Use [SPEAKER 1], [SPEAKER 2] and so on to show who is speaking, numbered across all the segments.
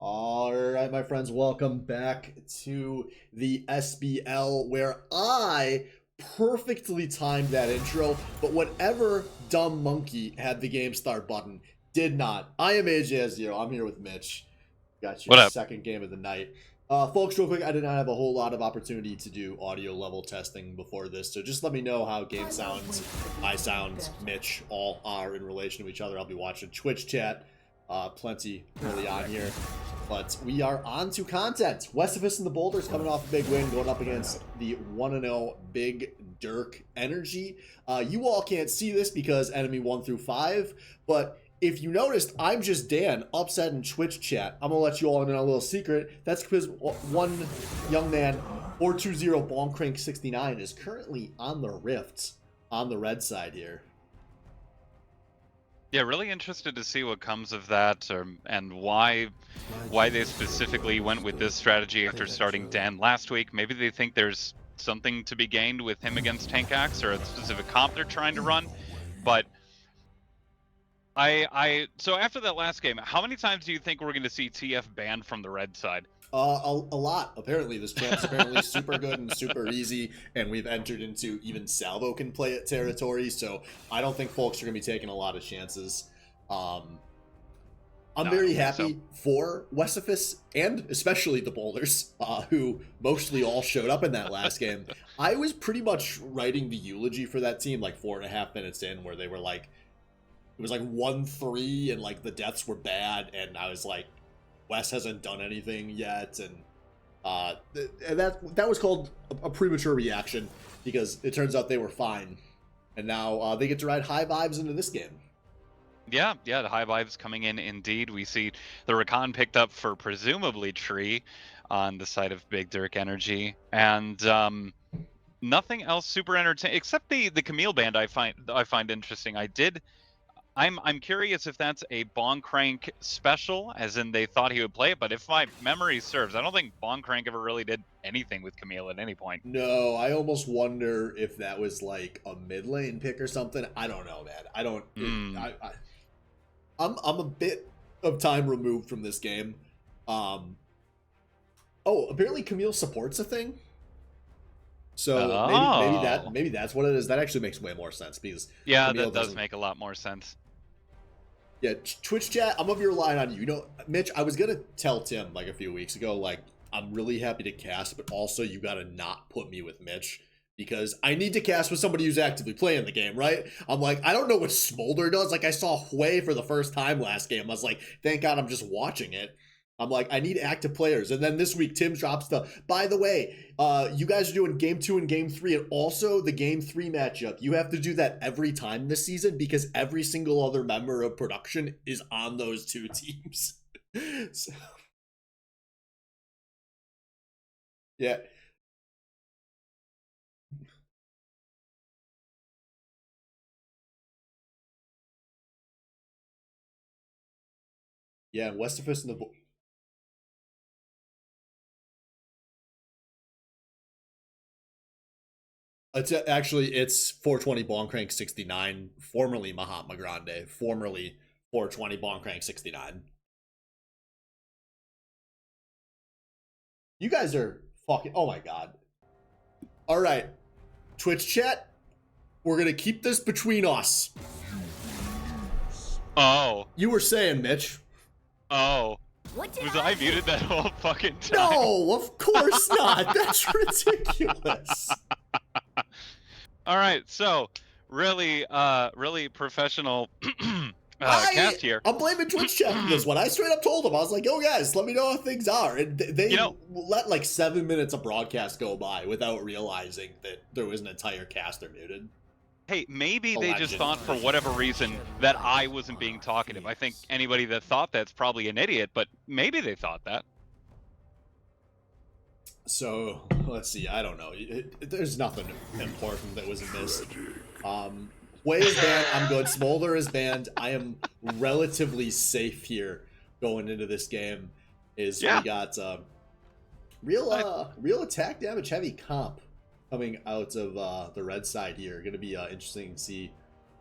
[SPEAKER 1] All right, my friends, welcome back to the SBL where I perfectly timed that intro, but whatever dumb monkey had the game start button did not. I am AJ0. I'm here with Mitch. Got your
[SPEAKER 2] What up?
[SPEAKER 1] second game of the night. Folks, real quick, I did not have a whole lot of opportunity to do audio level testing before this, so just let me know how game sounds, I sound, Mitch, all are in relation to each other. I'll be watching Twitch chat plenty early on here. But we are on to content. Westifus and the Boulders coming off a big win, going up against the 1-0 Big Dirk Energy. You all can't see this because enemy 1 through 5, but if you noticed, I'm just Dan, upset in Twitch chat. I'm going to let you all in on a little secret. That's because one young man, 420 Bonkcrank69, is currently on the Rift on the red side here.
[SPEAKER 2] Yeah, really interested to see what comes of that, and why they specifically went with this strategy after starting Dan last week. Maybe they think there's something to be gained with him against Tank Axe or a specific comp they're trying to run. But so after that last game, how many times do you think we're going to see TF banned from the red side?
[SPEAKER 1] A lot. Apparently, this champ's apparently super good and super easy, and we've entered into even Salvo can play it territory, so I don't think folks are going to be taking a lot of chances. I'm very happy for Westifus and especially the Boulders, who mostly all showed up in that last game. I was pretty much writing the eulogy for that team like 4.5 minutes in, where they were like, it was like 1-3, and like the deaths were bad, and I was like, Wes hasn't done anything yet, and that was called a premature reaction because it turns out they were fine, and now they get to ride high vibes into this game.
[SPEAKER 2] Yeah, the high vibes coming in indeed. We see the Rakan picked up for presumably Tree on the side of Big Dirk Energy, and nothing else super entertaining except the Camille band. I find interesting. I'm curious if that's a Bonkcrank special, as in they thought he would play it, but if my memory serves, I don't think Bonkcrank ever really did anything with Camille at any point.
[SPEAKER 1] No, I almost wonder if that was like a mid lane pick or something. I don't know, man. I don't. I'm a bit of time removed from this game. Oh, apparently Camille supports a thing. So maybe that's what it is. That actually makes way more sense because Camille
[SPEAKER 2] that does make a lot more sense.
[SPEAKER 1] Yeah, Twitch chat, I'm gonna be relying on you. You know, Mitch, I was gonna tell Tim like a few weeks ago, like, I'm really happy to cast, but also you gotta not put me with Mitch because I need to cast with somebody who's actively playing the game, right? I'm like, I don't know what Smolder does. Like, I saw Hui for the first time last game. I was like, thank God I'm just watching it. I'm like, I need active players. And then this week, Tim drops by the way, you guys are doing game 2 and game 3, and also the game 3 matchup. You have to do that every time this season because every single other member of production is on those two teams. So, yeah. Yeah, Westifus and the... It's 420 Bonkcrank 69, formerly Mahatma Grande, formerly 420 Bonkcrank 69. You guys are fucking... Oh my god. All right, Twitch chat, we're gonna keep this between us.
[SPEAKER 2] Oh.
[SPEAKER 1] You were saying, Mitch.
[SPEAKER 2] Oh. Was I muted that whole fucking time?
[SPEAKER 1] No, of course not. That's ridiculous.
[SPEAKER 2] All right, so really professional cast here.
[SPEAKER 1] I'm blaming Twitch chat for this one. I straight up told them, I was like, yo guys, let me know how things are. And they let like 7 minutes of broadcast go by without realizing that there was an entire caster muted.
[SPEAKER 2] Hey, maybe they just thought for whatever reason that I wasn't being talkative. I think anybody that thought that's probably an idiot, but maybe they thought that.
[SPEAKER 1] So, let's see. I don't know. There's nothing important that was missed. Hui is banned. I'm good. Smolder is banned. I am relatively safe here going into this game. We got real attack damage heavy comp coming out of the red side here. Going to be interesting to see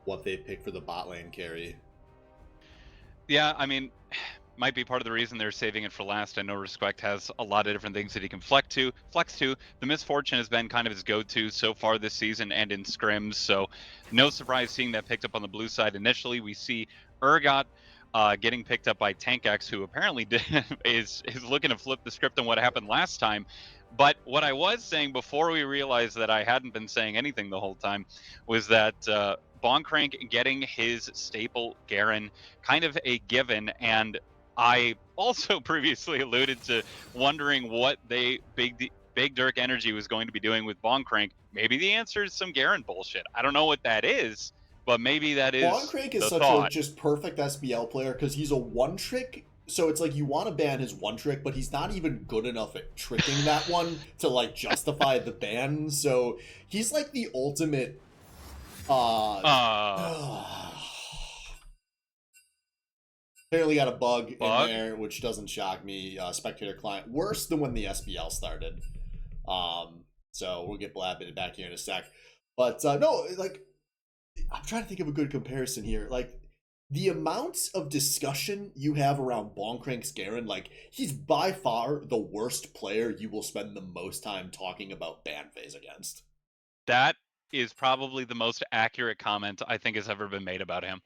[SPEAKER 1] what they pick for the bot lane carry.
[SPEAKER 2] Yeah, I mean, might be part of the reason they're saving it for last. I know Respect has a lot of different things that he can flex to. The Misfortune has been kind of his go-to so far this season and in scrims, so no surprise seeing that picked up on the blue side initially. We see Urgot getting picked up by TankX, who apparently is looking to flip the script on what happened last time. But what I was saying before we realized that I hadn't been saying anything the whole time was that Boncrank getting his staple Garen kind of a given, and I also previously alluded to wondering what Big Dirk Energy was going to be doing with Boncrank. Maybe the answer is some Garen bullshit. I don't know what that is, but maybe that is
[SPEAKER 1] Boncrank is
[SPEAKER 2] the
[SPEAKER 1] such a
[SPEAKER 2] thought.
[SPEAKER 1] just perfect SBL player because he's a one trick. So it's like you want to ban his one trick, but he's not even good enough at tricking that one to like justify the ban. So he's like the ultimate. Apparently got a bug in there, which doesn't shock me. Spectator client worse than when the SBL started. So we'll get Blab back here in a sec. But no, like I'm trying to think of a good comparison here. Like the amount of discussion you have around Bonkrank's Garen, like he's by far the worst player you will spend the most time talking about ban phase against.
[SPEAKER 2] That is probably the most accurate comment I think has ever been made about him.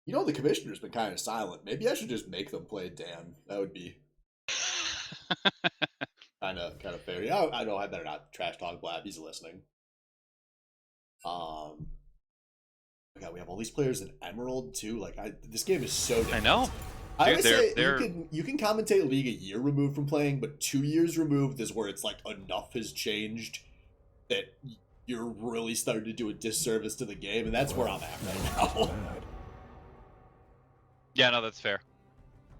[SPEAKER 1] You know, the commissioner's been kind of silent. Maybe I should just make them play Dan. That would be kind of fair. Yeah, I know I better not trash talk Blab. He's listening. Oh my God, we have all these players in Emerald too. Like, this game is so different.
[SPEAKER 2] I know.
[SPEAKER 1] I always say you can commentate League a year removed from playing, but 2 years removed is where it's like enough has changed that you're really starting to do a disservice to the game, and that's where I'm at right now.
[SPEAKER 2] Yeah, no, that's fair.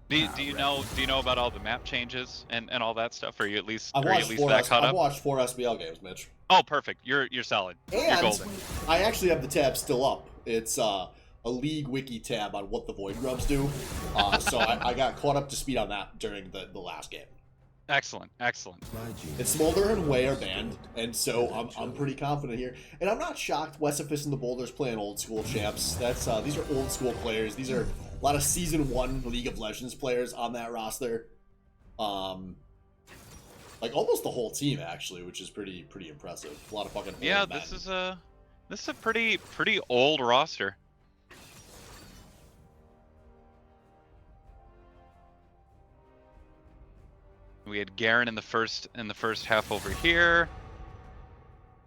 [SPEAKER 2] Do you know about all the map changes and all that stuff? Are you at least that caught up?
[SPEAKER 1] I've watched 4 SBL games, Mitch.
[SPEAKER 2] Oh, perfect. You're solid.
[SPEAKER 1] And
[SPEAKER 2] you're golden.
[SPEAKER 1] I actually have the tab still up. It's a League wiki tab on what the Void Grubs do. So I got caught up to speed on that during the last game.
[SPEAKER 2] Excellent.
[SPEAKER 1] And Smolder and Way are banned, and so I'm pretty confident here. And I'm not shocked Wesifus and the Boulders playing old school champs. That's these are old school players. These are a lot of Season 1 League of Legends players on that roster. Like almost the whole team actually, which is pretty impressive. A lot of fucking
[SPEAKER 2] yeah. This is a pretty old roster. We had Garen in the first half over here.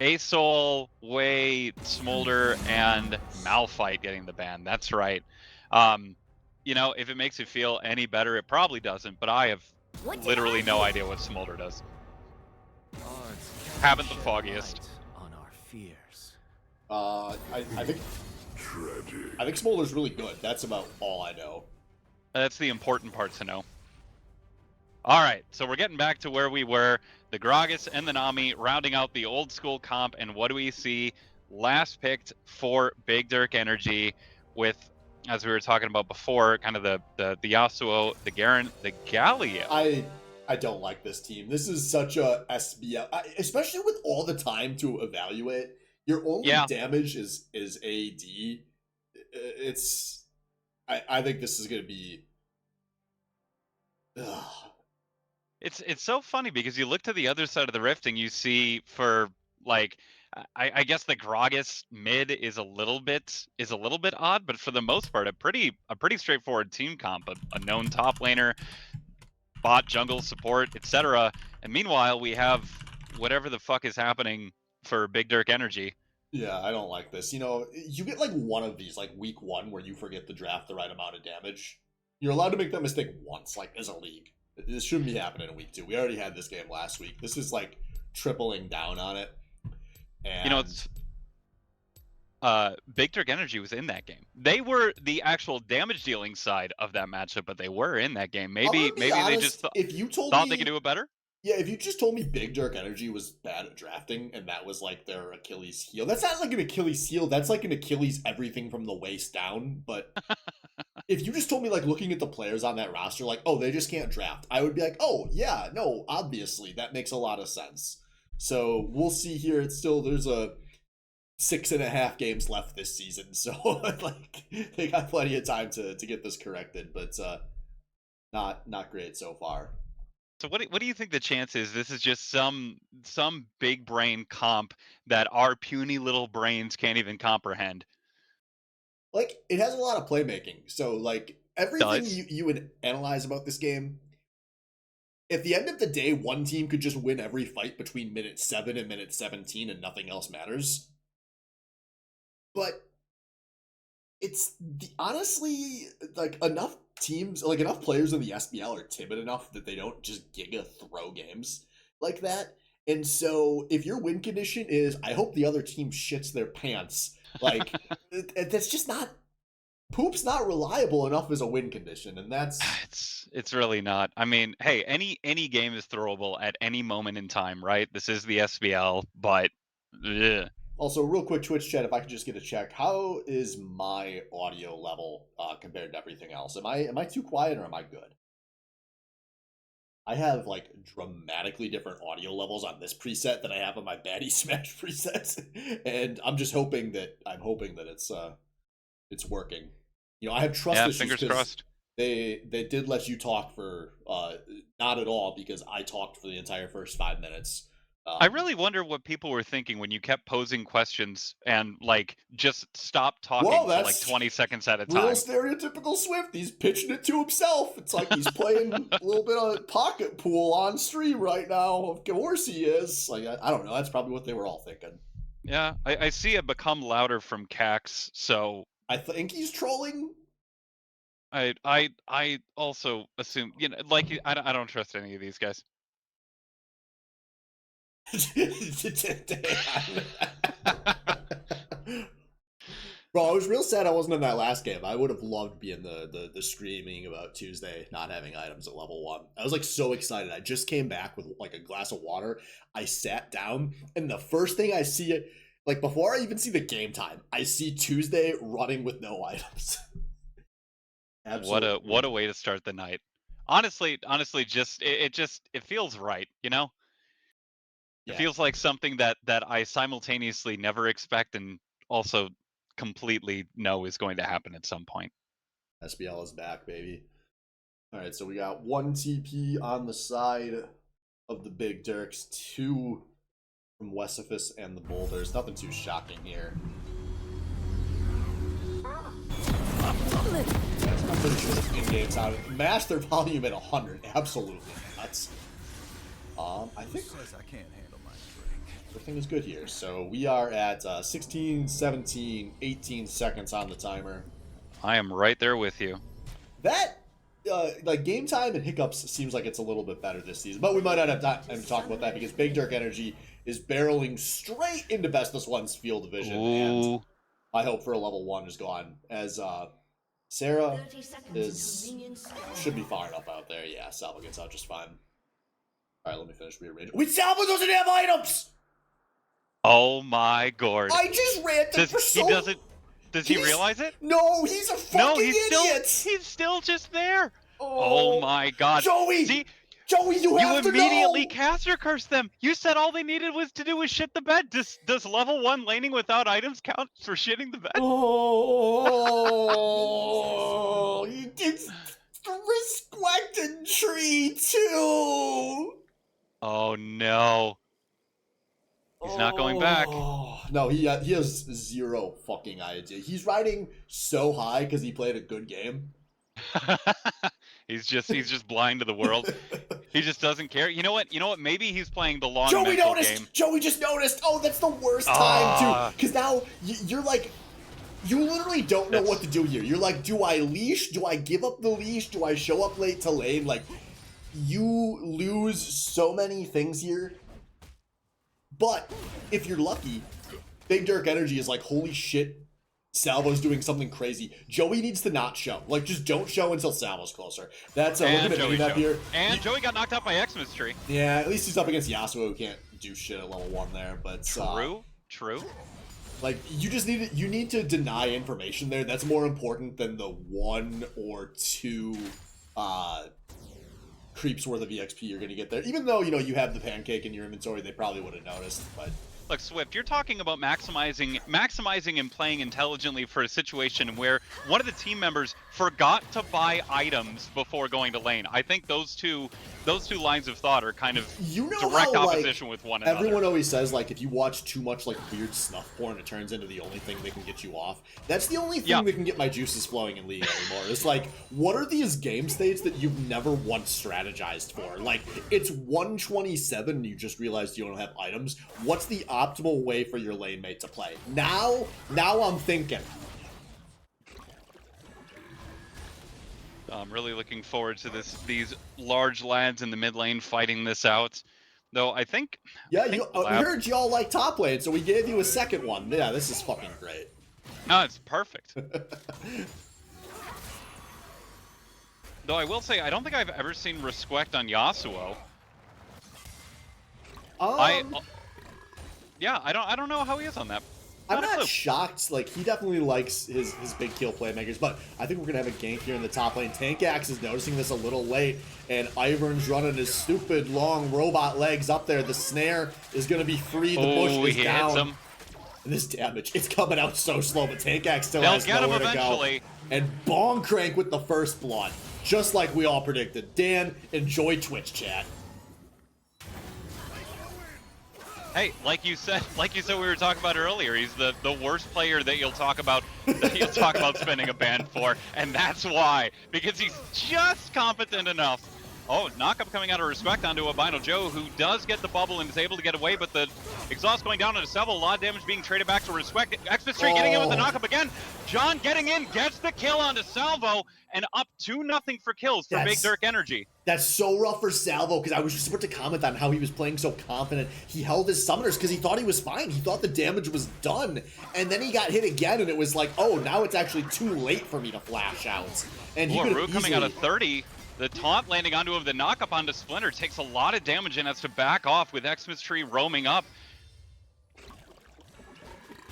[SPEAKER 2] Asol, Way, Smolder, and Malphite getting the ban. That's right. You know, if it makes you feel any better, it probably doesn't, but I have literally no idea what Smolder does. Haven't the foggiest.
[SPEAKER 3] On our fears.
[SPEAKER 1] I think Smolder's really good. That's about all I know.
[SPEAKER 2] That's the important part to know. All right, so we're getting back to where we were. The Gragas and the Nami rounding out the old school comp, and what do we see? Last picked for Big Dirk Energy with, as we were talking about before, kind of the Yasuo, the Garen, the Galio.
[SPEAKER 1] I don't like this team. This is such a SBL, especially with all the time to evaluate. Your only damage is AD. I think this is going to be. Ugh.
[SPEAKER 2] It's so funny because you look to the other side of the rift and you see for like I guess the Gragas mid is a little bit odd, but for the most part a pretty straightforward team comp, a known top laner, bot, jungle, support, etc. And meanwhile we have whatever the fuck is happening for Big Dirk Energy.
[SPEAKER 1] Yeah, I don't like this. You know, you get like one of these, like week 1, where you forget to draft the right amount of damage. You're allowed to make that mistake once, like as a league. This shouldn't be happening in week 2. We already had this game last week. This is like tripling down on it. And
[SPEAKER 2] you know, it's Big Dirk Energy was in that game. They were the actual damage dealing side of that matchup, but they were in that game. Maybe honest, they just
[SPEAKER 1] if you
[SPEAKER 2] thought they could do it better.
[SPEAKER 1] Yeah, if you just told me Big Dirk Energy was bad at drafting and that was like their Achilles heel, that's not like an Achilles heel. That's like an Achilles everything from the waist down. But if you just told me, like, looking at the players on that roster, like, oh, they just can't draft, I would be like, oh, yeah, no, obviously, that makes a lot of sense. So we'll see here. It's still, there's a 6.5 games left this season, so like they got plenty of time to get this corrected, but not great so far.
[SPEAKER 2] So what do you think the chance is this is just some big brain comp that our puny little brains can't even comprehend?
[SPEAKER 1] Like, it has a lot of playmaking, so like everything
[SPEAKER 2] Does
[SPEAKER 1] you would analyze about this game, at the end of the day, one team could just win every fight between minute 7 and minute 17 and nothing else matters. But it's honestly, like, enough teams, like enough players in the SBL are timid enough that they don't just giga throw games like that. And so if your win condition is, I hope the other team shits their pants, like that's just not, poop's not reliable enough as a win condition, and that's
[SPEAKER 2] it's really not. I mean, hey, any game is throwable at any moment in time, right? This is the SBL, but ugh.
[SPEAKER 1] Also, real quick, Twitch chat, if I could just get a check, how is my audio level compared to everything else? Am I too quiet or am I good? I have like dramatically different audio levels on this preset than I have on my Baddie Smash presets, and I'm just hoping that it's working. You know, I have trust
[SPEAKER 2] Yeah,
[SPEAKER 1] issues
[SPEAKER 2] fingers
[SPEAKER 1] because
[SPEAKER 2] crossed.
[SPEAKER 1] they did let you talk for not at all, because I talked for the entire first 5 minutes.
[SPEAKER 2] I really wonder what people were thinking when you kept posing questions and like just stop
[SPEAKER 1] Well,
[SPEAKER 2] talking for like
[SPEAKER 1] that's
[SPEAKER 2] 20 seconds at a
[SPEAKER 1] real
[SPEAKER 2] time.
[SPEAKER 1] stereotypical Swift. He's pitching it to himself. It's like he's playing a little bit of pocket pool on stream right now. Of course he is. Like, I don't know. That's probably what they were all thinking.
[SPEAKER 2] Yeah, I see it become louder from Cax, so
[SPEAKER 1] I think he's trolling.
[SPEAKER 2] I also assume, you know, like I don't trust any of these guys.
[SPEAKER 1] Bro, I was real sad I wasn't in that last game. I would have loved being the streaming about Tuesday not having items at level 1. I was like so excited. I just came back with like a glass of water. I sat down, and the first thing I see, like before I even see the game time, I see Tuesday running with no items. Absolutely.
[SPEAKER 2] What a way to start the night. Honestly, just it feels right, you know? It
[SPEAKER 1] Yeah,
[SPEAKER 2] feels like something that I simultaneously never expect and also completely know is going to happen at some point.
[SPEAKER 1] SBL is back, baby. All right, so we got 1 TP on the side of the Big Dirks, 2 from Wesifus and the Boulders. Nothing too shocking here. I'm pretty sure the in-game sound match their volume at 100. Absolutely nuts. I think
[SPEAKER 3] I can't handle my drink.
[SPEAKER 1] everything is good here. So we are at 16, 17, 18 seconds on the timer.
[SPEAKER 2] I am right there with you.
[SPEAKER 1] That like game time and hiccups seems like it's a little bit better this season, but we might not have time to talk about that because Big Dirk Energy is barreling straight into Bestless One's field division.
[SPEAKER 2] Ooh.
[SPEAKER 1] And I hope for a level 1 is gone, as Sarah should be far enough out there. Yeah, Salvo gets out just fine. All right, let me finish rearranging. Wait, Salvo doesn't have items.
[SPEAKER 2] Oh my god!
[SPEAKER 1] I just ran to for so.
[SPEAKER 2] He doesn't. Does he realize it?
[SPEAKER 1] No, he's a fucking
[SPEAKER 2] No, he's
[SPEAKER 1] idiot.
[SPEAKER 2] he's still just there. Oh my god!
[SPEAKER 1] Joey!
[SPEAKER 2] See,
[SPEAKER 1] Joey, you have to know!
[SPEAKER 2] You immediately caster cursed them. You said all they needed was to do was shit the bed. Does level 1 laning without items count for shitting the bed?
[SPEAKER 1] Oh, you did the Respected tree too.
[SPEAKER 2] Oh no. He's not going back.
[SPEAKER 1] No, he has zero fucking idea. He's riding so high because he played a good game.
[SPEAKER 2] he's just blind to the world. He just doesn't care. You know what? Maybe he's playing the long
[SPEAKER 1] Joey
[SPEAKER 2] mental
[SPEAKER 1] noticed.
[SPEAKER 2] game.
[SPEAKER 1] Joey just noticed. Oh, that's the worst time too. Because now you're like, you literally don't know what to do here. You're like, do I leash? Do I give up the leash? Do I show up late to lane? Like, you lose so many things here. But if you're lucky, Big Dirk Energy is like, holy shit, Salvo's doing something crazy. Joey needs to not show. Like, just don't show until Salvo's closer. That's looking at
[SPEAKER 2] Joey
[SPEAKER 1] up here.
[SPEAKER 2] And Joey got knocked out by Xmas Tree.
[SPEAKER 1] Yeah, at least he's up against Yasuo, who can't do shit at level 1 there. But
[SPEAKER 2] True.
[SPEAKER 1] Like, you need to deny information there. That's more important than the 1 or 2 creeps worth of EXP you're going to get there. Even though, you know, you have the pancake in your inventory, they probably would have noticed, but...
[SPEAKER 2] Look, Swift, you're talking about maximizing and playing intelligently for a situation where one of the team members forgot to buy items before going to lane. I think those two lines of thought are kind of direct opposition with one another.
[SPEAKER 1] Everyone always says, like, if you watch too much, like, weird snuff porn, it turns into the only thing that can get you off. That's the only thing that can get my juices flowing in League anymore. It's like, what are these game states that you've never once strategized for? Like, it's 127 and you just realized you don't have items. What's the optimal way for your lane mate to play? Now I'm thinking.
[SPEAKER 2] I'm really looking forward to these large lads in the mid lane fighting this out. Though I think...
[SPEAKER 1] Yeah, we heard y'all like top lane, so we gave you a second one. Yeah, this is fucking great.
[SPEAKER 2] No, it's perfect. Though I will say, I don't think I've ever seen Respect on Yasuo. Yeah, I don't know how he is on that.
[SPEAKER 1] I'm not shocked. Like, he definitely likes his big kill playmakers, but I think we're gonna have a gank here in the top lane. Tankax is noticing this a little late, and Ivern's running his stupid long robot legs up there. The snare is gonna be free. The bush is down. Hits him. And this damage, it's coming out so slow, but Tankax still has nowhere to go. And Bong Crank with the first blood, just like we all predicted. Dan, enjoy Twitch chat.
[SPEAKER 2] Hey, like you said, we were talking about earlier, he's the worst player that you'll talk about spending a ban for, and that's why, because he's just competent enough. Oh, knockup coming out of Respect onto Albino Joe, who does get the bubble and is able to get away, but the exhaust going down into Seville, a lot of damage being traded back to Respect. Xmas3 getting in with the knockup again. John getting in, gets the kill onto Salvo, and up 2-0 for kills for Big Dirk Energy.
[SPEAKER 1] That's so rough for Salvo, because I was just about to comment on how he was playing so confident. He held his summoners because he thought he was fine. He thought the damage was done, and then he got hit again, and it was like, oh, now it's actually too late for me to flash out. And he
[SPEAKER 2] Root coming out of 30. The taunt landing onto him, the knockup onto Splinter takes a lot of damage and has to back off with Xmas3 roaming up.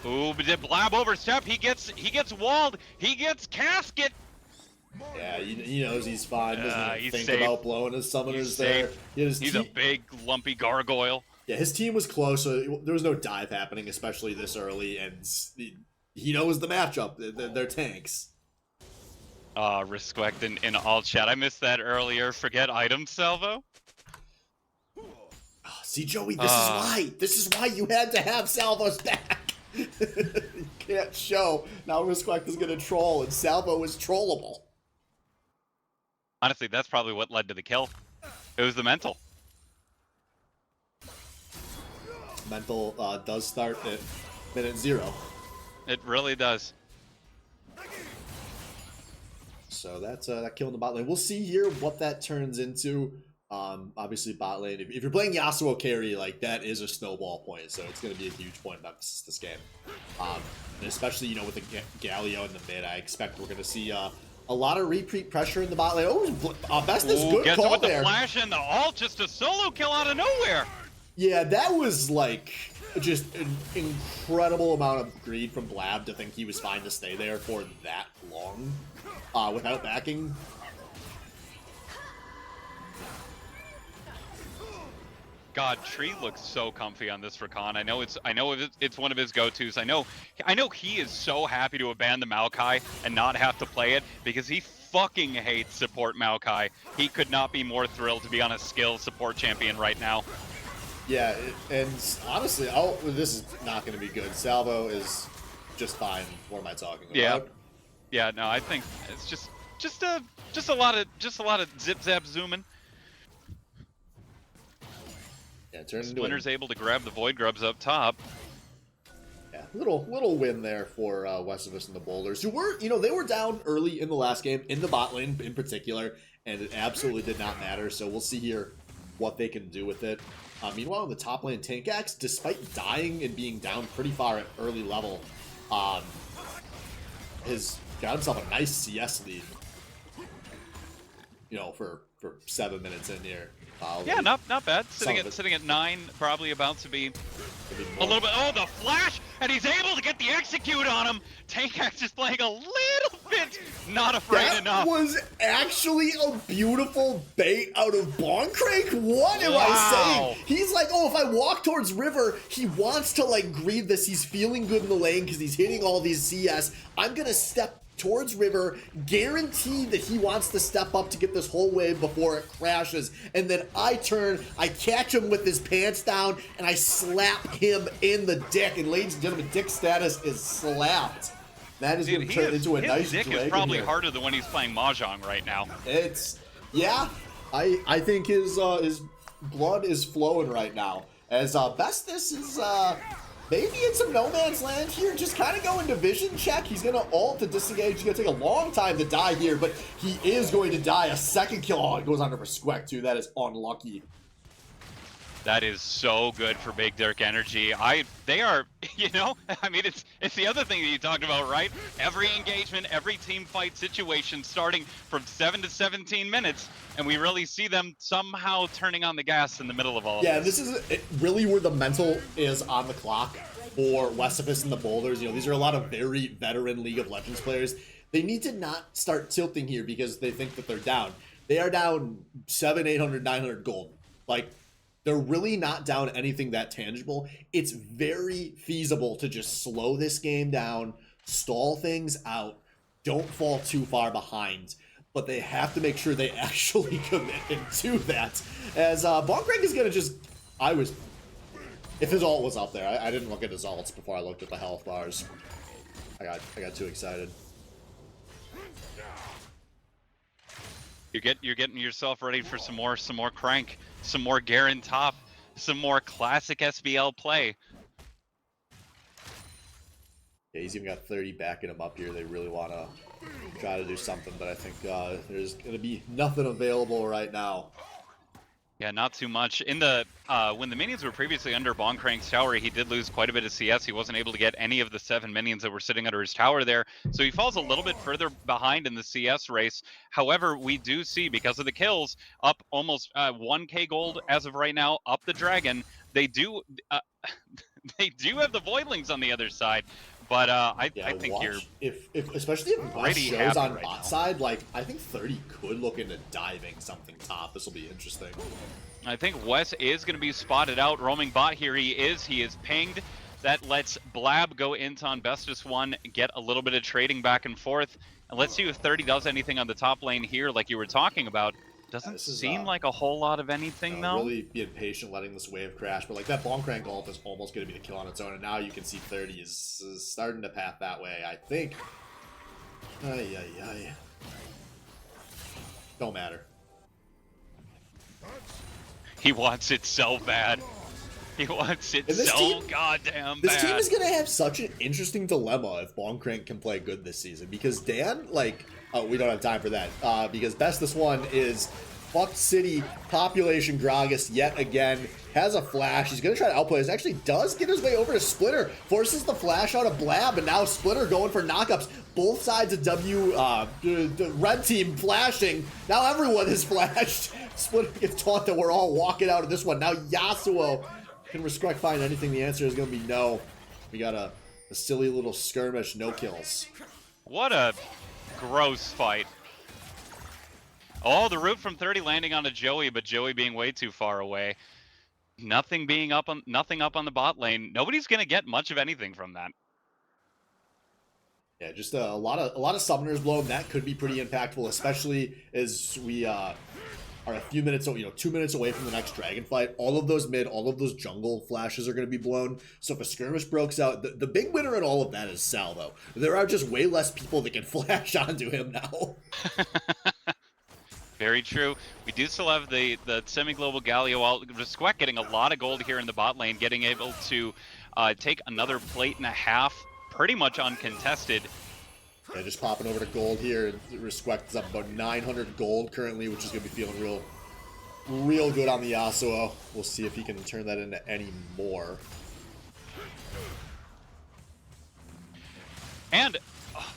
[SPEAKER 2] Ooh, but did Blab overstep? He gets walled. He gets casket.
[SPEAKER 1] Yeah, he knows he's fine. Doesn't even think
[SPEAKER 2] safe.
[SPEAKER 1] about blowing his summoners there.
[SPEAKER 2] He's a big, lumpy gargoyle.
[SPEAKER 1] Yeah, his team was close, so there was no dive happening, especially this early, and he knows the matchup. They're tanks.
[SPEAKER 2] Respect in all chat. I missed that earlier. Forget items, Salvo.
[SPEAKER 1] See, Joey, this is why you had to have Salvo's back. You can't show. Now Respect is going to troll, and Salvo is trollable.
[SPEAKER 2] Honestly, that's probably what led to the kill. It was the mental.
[SPEAKER 1] Mental does start at minute 0.
[SPEAKER 2] It really does.
[SPEAKER 1] So that's that kill in the bot lane. We'll see here what that turns into. Obviously, bot lane. If you're playing Yasuo carry, like, that is a snowball point, so it's going to be a huge point of emphasis this game. And especially, you know, with the Galio in the mid, I expect we're going to see a lot of repeat pressure in the bot lane. Oh, Best is good
[SPEAKER 2] call
[SPEAKER 1] with
[SPEAKER 2] there. The flash and the ult, just a solo kill out of nowhere.
[SPEAKER 1] Yeah, that was like just an incredible amount of greed from Blab to think he was fine to stay there for that long without backing.
[SPEAKER 2] God, Tree looks so comfy on this Rakan. I know it's one of his go-tos. I know he is so happy to abandon the Maokai and not have to play it because he fucking hates support Maokai. He could not be more thrilled to be on a skill support champion right now.
[SPEAKER 1] Yeah, and honestly, this is not going to be good. Salvo is just fine. What am I talking about?
[SPEAKER 2] Yeah. No, I think it's just a lot of zip zap zooming.
[SPEAKER 1] Yeah,
[SPEAKER 2] Splinter's able to grab the Void Grubs up top.
[SPEAKER 1] Yeah, little win there for West of Us and the Boulders, who were, you know, they were down early in the last game in the bot lane in particular, and it absolutely did not matter. So we'll see here what they can do with it. Meanwhile, in the top lane, Tankax, despite dying and being down pretty far at early level, has got himself a nice CS lead. You know, for 7 minutes in here.
[SPEAKER 2] Yeah, not bad. Sitting at 9, probably about to be a little bit. Oh, the flash, and he's able to get the execute on him. Tankax is playing a little Fitz, not afraid
[SPEAKER 1] That
[SPEAKER 2] enough.
[SPEAKER 1] was actually a beautiful bait out of Bonkrank. What am I
[SPEAKER 2] Wow.
[SPEAKER 1] saying? He's like, oh, if I walk towards River, he wants to like greed this. He's feeling good in the lane because he's hitting all these CS. I'm gonna step towards River, guaranteed that he wants to step up to get this whole wave before it crashes, and then I turn, I catch him with his pants down, and I slap him in the dick. And ladies and gentlemen, dick status is slapped. That is going to turn into a nice
[SPEAKER 2] dick
[SPEAKER 1] dragon
[SPEAKER 2] is probably
[SPEAKER 1] here.
[SPEAKER 2] harder than when he's playing Mahjong right now.
[SPEAKER 1] It's, yeah, I think his blood is flowing right now. As best this is maybe in some no man's land here, just kind of going to vision check. He's going to ult to disengage. He's going to take a long time to die here, but he is going to die. A second kill. Oh, it goes on to Squeck too. That is unlucky.
[SPEAKER 2] That is so good for Big Dirk Energy. They are, you know, I mean, it's the other thing that you talked about, right? Every engagement, every team fight situation starting from 7 to 17 minutes, and we really see them somehow turning on the gas in the middle of all
[SPEAKER 1] Yeah,
[SPEAKER 2] of this.
[SPEAKER 1] this is really where the mental is on the clock for Westifus and the Boulders. You know, these are a lot of very veteran League of Legends players. They need to not start tilting here because they think that they're down. They are down 700, 800, 900 gold. Like, they're really not down anything that tangible. It's very feasible to just slow this game down, stall things out, don't fall too far behind, but they have to make sure they actually commit and do that. As Bonkrank is gonna just, if his ult was up there, I didn't look at his ults before I looked at the health bars. I got too excited.
[SPEAKER 2] You're getting yourself ready for some more crank, some more Garen top, some more classic SBL play.
[SPEAKER 1] Yeah, he's even got 30 backing him up here. They really want to try to do something, but I think there's going to be nothing available right now.
[SPEAKER 2] Yeah, not too much. In the when the minions were previously under Bonkrank's tower, he did lose quite a bit of CS. He wasn't able to get any of the 7 minions that were sitting under his tower there, so he falls a little bit further behind in the CS race. However, we do see, because of the kills, up almost 1k gold as of right now, up the dragon. They do they do have the voidlings on the other side, but I think you're
[SPEAKER 1] if especially if West
[SPEAKER 2] pretty
[SPEAKER 1] shows
[SPEAKER 2] happy
[SPEAKER 1] on
[SPEAKER 2] right
[SPEAKER 1] bot
[SPEAKER 2] now.
[SPEAKER 1] side, like I think 30 could look into diving something top. This will be interesting.
[SPEAKER 2] I think Wes is going to be spotted out roaming bot. Here he is pinged. That lets Blab go into on Bestus 1, get a little bit of trading back and forth. And let's see if 30 does anything on the top lane here like you were talking about. Doesn't seem like a whole lot of anything though.
[SPEAKER 1] Really being patient, letting this wave crash, but like that Bonkrank ult is almost going to be the kill on its own, and now you can see 30 is starting to path that way, I think. Ay. Don't matter.
[SPEAKER 2] He wants it so bad. He wants it so goddamn bad.
[SPEAKER 1] This team is going to have such an interesting dilemma if Bonkrank can play good this season, because Dan, like, oh, we don't have time for that, because Bestus 1 is fucked city, population Gragas yet again, has a flash, he's going to try to outplay us, actually does get his way over to Splitter, forces the flash out of Blab, and now Splitter going for knockups. Both sides of the red team flashing, now everyone is flashed. Splitter gets taught that we're all walking out of this one. Now Yasuo, can Respect find anything? The answer is going to be no. We got a silly little skirmish, no kills.
[SPEAKER 2] What a gross fight. Oh, the root from 30 landing on a Joey, but Joey being way too far away. Nothing up on the bot lane. Nobody's gonna get much of anything from that.
[SPEAKER 1] Yeah, just a lot of summoners blown. That could be pretty impactful, especially as we are a few minutes, 2 minutes away from the next dragon fight. All of those mid, all of those jungle flashes are going to be blown. So if a skirmish breaks out, the big winner in all of that is Sal, though. There are just way less people that can flash onto him now.
[SPEAKER 2] Very true. We do still have the semi-global Galio. While Squeck getting a lot of gold here in the bot lane, getting able to take another plate and a half, pretty much uncontested.
[SPEAKER 1] Yeah, just popping over to gold here. Respect is up about 900 gold currently, which is going to be feeling real good on the Yasuo. We'll see if he can turn that into any more.
[SPEAKER 2] And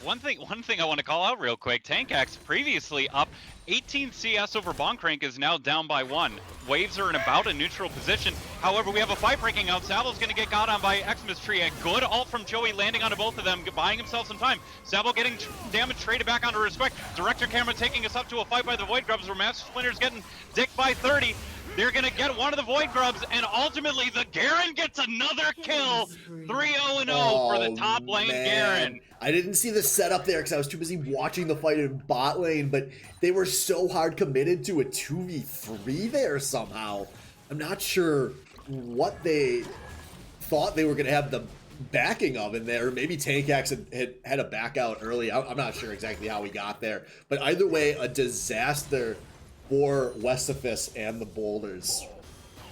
[SPEAKER 2] One thing I want to call out real quick, Tankax previously up 18 CS over Bonkrank is now down by 1. Waves are in about a neutral position. However, we have a fight breaking out. Savo's going to get got on by Xmas Tree. A good ult from Joey landing onto both of them, buying himself some time. Savo getting damage traded back onto Respect. Director camera taking us up to a fight by the Void Grubs where Master Splinter's getting dicked by 30. They're going to get one of the Void Grubs, and ultimately the Garen gets another kill. 3-0-0 for the top lane Garen.
[SPEAKER 1] I didn't see the setup there because I was too busy watching the fight in bot lane, but they were so hard committed to a 2v3 there somehow. I'm not sure what they thought they were going to have the backing of in there. Maybe Tankax had a back out early. I'm not sure exactly how he got there, but either way, a disaster for Westifus and the Boulders.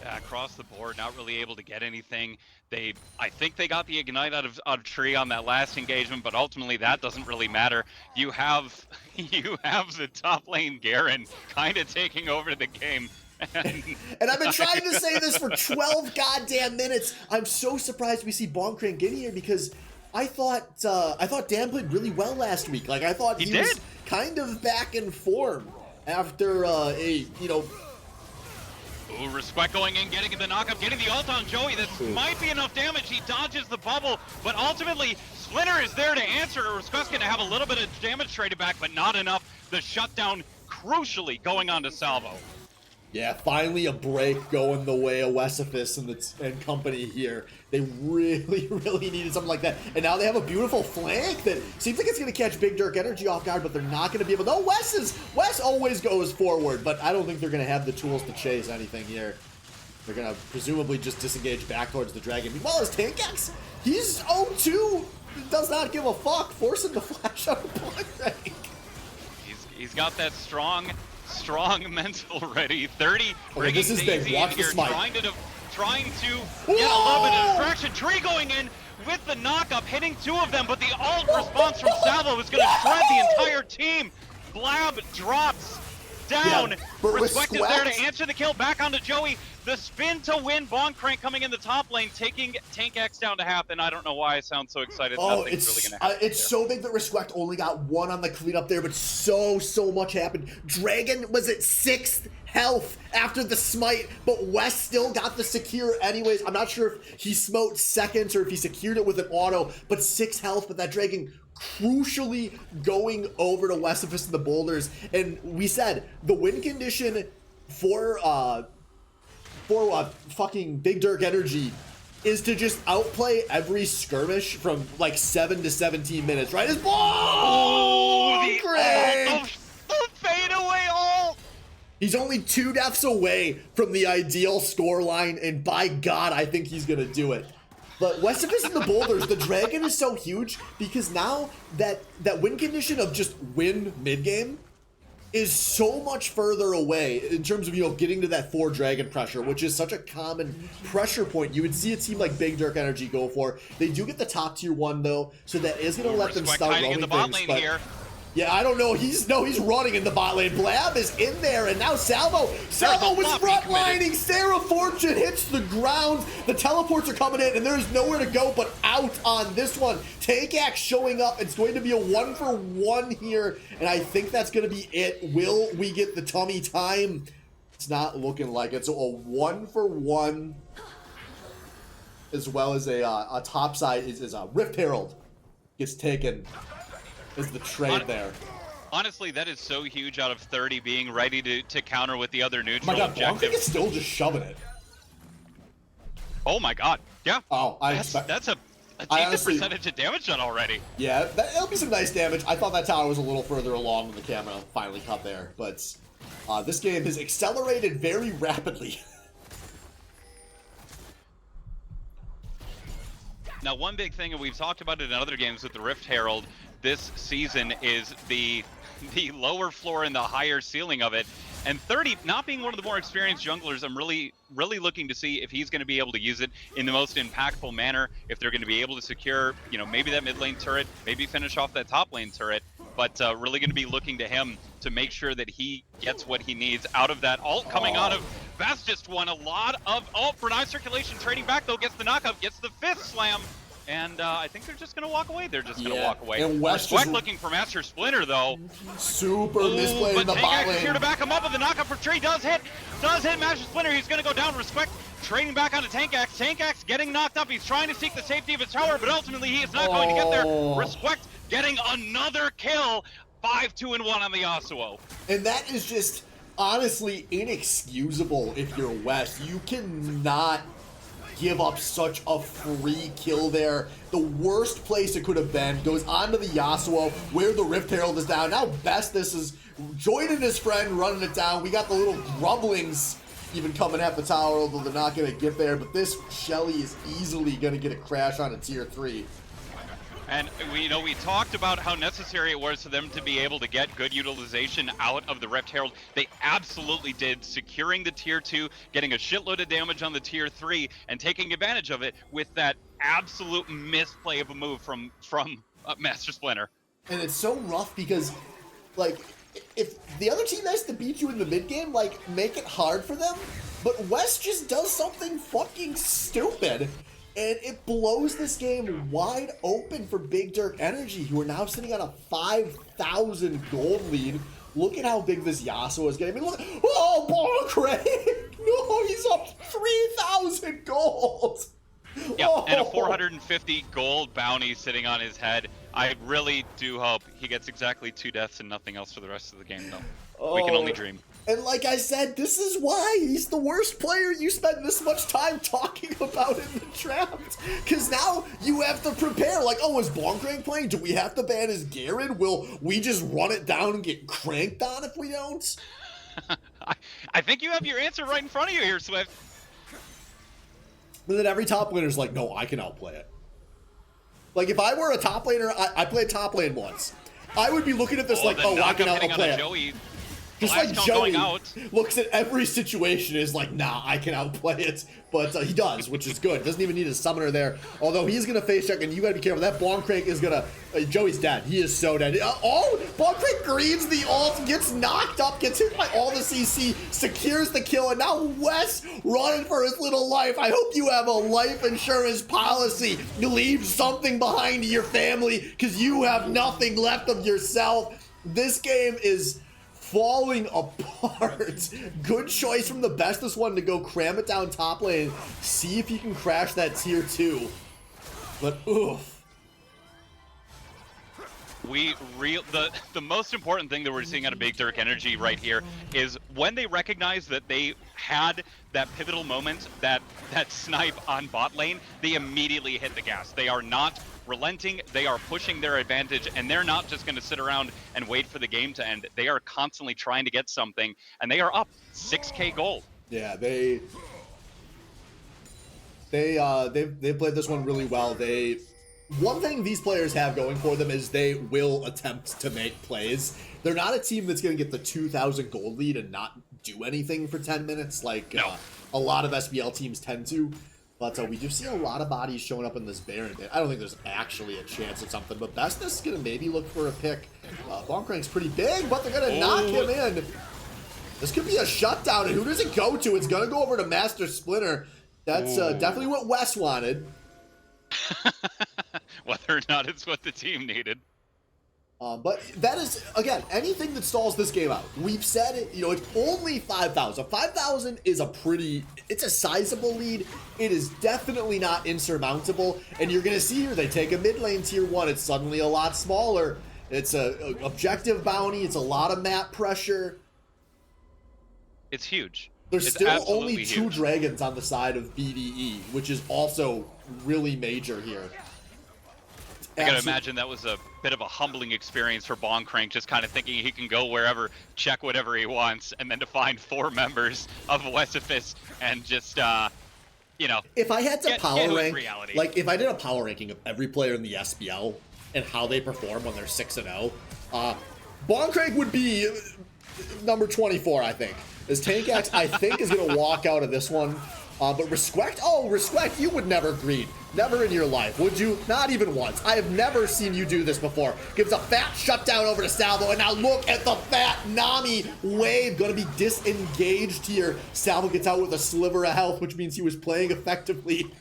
[SPEAKER 2] Yeah, across the board, not really able to get anything. I think they got the Ignite out of Tree on that last engagement, but ultimately that doesn't really matter. You have the top lane Garen kind of taking over the game.
[SPEAKER 1] And I've been trying to say this for 12 goddamn minutes. I'm so surprised we see Bonkrank in here because I thought Dan played really well last week. Like I thought he was kind of back in form after
[SPEAKER 2] Ooh, Respect going in, getting the knockup, getting the ult on Joey. That might be enough damage. He dodges the bubble, but ultimately Splinter is there to answer. Respect's going to have a little bit of damage traded back, but not enough. The shutdown crucially going on to Salvo.
[SPEAKER 1] Yeah, finally a break going the way of Westifus and company here. They really, really needed something like that. And now they have a beautiful flank that seems like it's going to catch Big Dirk Energy off guard, but they're not going to be able to. No, Wes always goes forward, but I don't think they're going to have the tools to chase anything here. They're going to presumably just disengage back towards the dragon. Meanwhile, as Tankax, he's 0-2, does not give a fuck, forcing the flash out of Bonkrank.
[SPEAKER 2] He's got that strong mental ready. 30 bringing
[SPEAKER 1] this is
[SPEAKER 2] Daisy
[SPEAKER 1] big. Watch
[SPEAKER 2] in
[SPEAKER 1] the
[SPEAKER 2] here,
[SPEAKER 1] smite.
[SPEAKER 2] trying to get a little bit of distraction. Tree going in with the knockup, hitting 2 of them, but the ult response from Salvo is going to shred the entire team. Blab drops down.
[SPEAKER 1] Yeah, but
[SPEAKER 2] Respect is there to
[SPEAKER 1] Squax-
[SPEAKER 2] answer the kill. Back onto Joey. The spin to win. Bonkrank coming in the top lane, taking Tankax down to half, and I don't know why I sound so excited.
[SPEAKER 1] Oh,
[SPEAKER 2] Nothing's really gonna happen
[SPEAKER 1] it's
[SPEAKER 2] there.
[SPEAKER 1] so big that Respect only got 1 on the cleanup there, but so much happened. Dragon was at 6th health after the smite, but West still got the secure anyways. I'm not sure if he smote seconds or if he secured it with an auto, but 6 health, but that Dragon crucially going over to Westifus and the Boulders. And we said the win condition for fucking Big Dirk Energy is to just outplay every skirmish from like 7 to 17 minutes, right? It's Bonkrank!
[SPEAKER 2] The fadeaway ult!
[SPEAKER 1] He's only 2 deaths away from the ideal score line, and by God, I think he's gonna do it. But Westifus and the Boulders, the Dragon is so huge because now that win condition of just win mid-game is so much further away in terms of, getting to that 4 Dragon pressure, which is such a common pressure point you would see a team like Big Dirk Energy go for. They do get the top tier 1 though, so that is going to let them start roaming
[SPEAKER 2] in the bot
[SPEAKER 1] things.
[SPEAKER 2] lane
[SPEAKER 1] But
[SPEAKER 2] here.
[SPEAKER 1] yeah, I don't know. He's running in the bot lane. Blab is in there, and now Salvo was frontlining. Sarah Fortune hits the ground. The teleports are coming in, and there's nowhere to go but out on this one. Tankax showing up. It's going to be a 1-for-1 here, and I think that's going to be it. Will we get the tummy time? It's not looking like it. So a 1-for-1, as well as a top side is a Rift Herald gets taken. Is the trade there.
[SPEAKER 2] Honestly, that is so huge out of 30 being ready to counter with the other neutral
[SPEAKER 1] My God,
[SPEAKER 2] objective.
[SPEAKER 1] Bonkrank is still just shoving it.
[SPEAKER 2] Oh my God, yeah.
[SPEAKER 1] Oh,
[SPEAKER 2] That's a decent percentage of damage done already.
[SPEAKER 1] Yeah, it'll be some nice damage. I thought that tower was a little further along when the camera finally cut there, but this game has accelerated very rapidly.
[SPEAKER 2] Now, one big thing, and we've talked about it in other games with the Rift Herald this season, is the lower floor and the higher ceiling of it. And 30, not being one of the more experienced junglers, I'm really looking to see if he's going to be able to use it in the most impactful manner, if they're going to be able to secure, maybe that mid lane turret, maybe finish off that top lane turret, but really going to be looking to him to make sure that he gets what he needs out of that ult coming out of Best. Just won a lot of ult for 9 circulation, trading back though, gets the knockup, gets the 5th slam. and I think they're just going to walk away. They're just going to
[SPEAKER 1] Yeah,
[SPEAKER 2] walk away.
[SPEAKER 1] and West
[SPEAKER 2] Sweck
[SPEAKER 1] just-
[SPEAKER 2] looking for Master Splinter, though.
[SPEAKER 1] Super
[SPEAKER 2] Ooh,
[SPEAKER 1] misplay
[SPEAKER 2] but
[SPEAKER 1] in the
[SPEAKER 2] Tank
[SPEAKER 1] bot
[SPEAKER 2] Axe is here to
[SPEAKER 1] lane.
[SPEAKER 2] back him up, but the knockup for Tree does hit Master Splinter. He's going to go down. Respect trading back onto Tank Axe. Tank Axe getting knocked up. He's trying to seek the safety of his tower, but ultimately he is not going to get there.
[SPEAKER 1] Oh.
[SPEAKER 2] Respect getting another kill. 5-2-1 on the Yasuo.
[SPEAKER 1] And that is just honestly inexcusable if you're West. You cannot give up such a free kill there. The worst place it could have been goes onto the Yasuo where the Rift Herald is down. Now Bestis is joining his friend, running it down. We got the little grumblings even coming at the tower, although they're not going to get there. But this Shelly is easily going to get a crash on a tier 3.
[SPEAKER 2] And we talked about how necessary it was for them to be able to get good utilization out of the Rift Herald. They absolutely did, securing the tier 2, getting a shitload of damage on the tier 3, and taking advantage of it with that absolute misplay of a move from Master Splinter.
[SPEAKER 1] And it's so rough because, like, if the other team has to beat you in the mid game, like, make it hard for them. But West just does something fucking stupid. And it blows this game wide open for Big Dirk Energy, who are now sitting on a 5,000 gold lead. Look at how big this Yasuo is getting. I mean, look, oh, Bonkrag! No, he's up 3,000 gold!
[SPEAKER 2] Yeah,
[SPEAKER 1] oh.
[SPEAKER 2] And a 450 gold bounty sitting on his head. I really do hope he gets exactly 2 deaths and nothing else for the rest of the game, though. We can only dream.
[SPEAKER 1] And like I said, this is why he's the worst player you spend this much time talking about in the draft. Because now you have to prepare. Like, oh, is Bonkrang playing? Do we have to ban his Garen? Will we just run it down and get cranked on if we don't?
[SPEAKER 2] I think you have your answer right in front of you here, Swift.
[SPEAKER 1] But then every top laner's like, no, I can outplay it. Like, if I were a top laner, I played top lane once. I would be looking at this like, oh, I can outplay it.
[SPEAKER 2] Joey.
[SPEAKER 1] Just like Joey looks at every situation and is like, nah, I can outplay it. But he does, which is good. Doesn't even need a summoner there. Although he's going to face check, and you got to be careful. That Bonkrang is going to... Joey's dead. He is so dead. Oh, Bonkrang greens the ult, gets knocked up, gets hit by all the CC, secures the kill, and now Wes running for his little life. I hope you have a life insurance policy. You leave something behind to your family because you have nothing left of yourself. This game is... falling apart. Good choice from the bestest one to go cram it down top lane, see if you can crash that tier 2. But oof.
[SPEAKER 2] The most important thing that we're seeing out of Big Dirk Energy right here is when they recognize that they had that pivotal moment, that snipe on bot lane, they immediately hit the gas. They are not relenting, they are pushing their advantage, and they're not just going to sit around and wait for the game to end. They are constantly trying to get something, and they are up 6k gold.
[SPEAKER 1] Yeah, they've played this one really well. One thing these players have going for them is they will attempt to make plays. They're not a team that's going to get the 2,000 gold lead and not do anything for 10 minutes like a lot of SBL teams tend to. But we do see a lot of bodies showing up in this Baron. I don't think there's actually a chance at something, but Bestis is going to maybe look for a pick. Bonkrang's pretty big, but they're going to knock him in. This could be a shutdown, and who does it go to? It's going to go over to Master Splinter. That's definitely what Wes wanted.
[SPEAKER 2] Whether or not it's what the team needed.
[SPEAKER 1] But that is, again, anything that stalls this game out. We've said it, it's only 5,000. 5,000 is it's a sizable lead. It is definitely not insurmountable. And you're going to see here, they take a mid lane tier 1. It's suddenly a lot smaller. It's a objective bounty. It's a lot of map pressure.
[SPEAKER 2] It's huge.
[SPEAKER 1] There's
[SPEAKER 2] it's
[SPEAKER 1] still only
[SPEAKER 2] huge.
[SPEAKER 1] 2 dragons on the side of BDE, which is also really major here.
[SPEAKER 2] I gotta imagine that was a bit of a humbling experience for Bonkrang, just kind of thinking he can go wherever, check whatever he wants, and then to find 4 members of Wesifis and just,
[SPEAKER 1] if I had to power rank,
[SPEAKER 2] reality.
[SPEAKER 1] like if I did a power ranking of every player in the SBL and how they perform when they're 6-0, Bonkrang would be number 24, I think. As Tank Axe, I think, is going to walk out of this one. But Respect, you would never greed. Never in your life, would you? Not even once. I have never seen you do this before. Gives a fat shutdown over to Salvo, and now look at the fat Nami wave. Gonna be disengaged here. Salvo gets out with a sliver of health, which means he was playing effectively.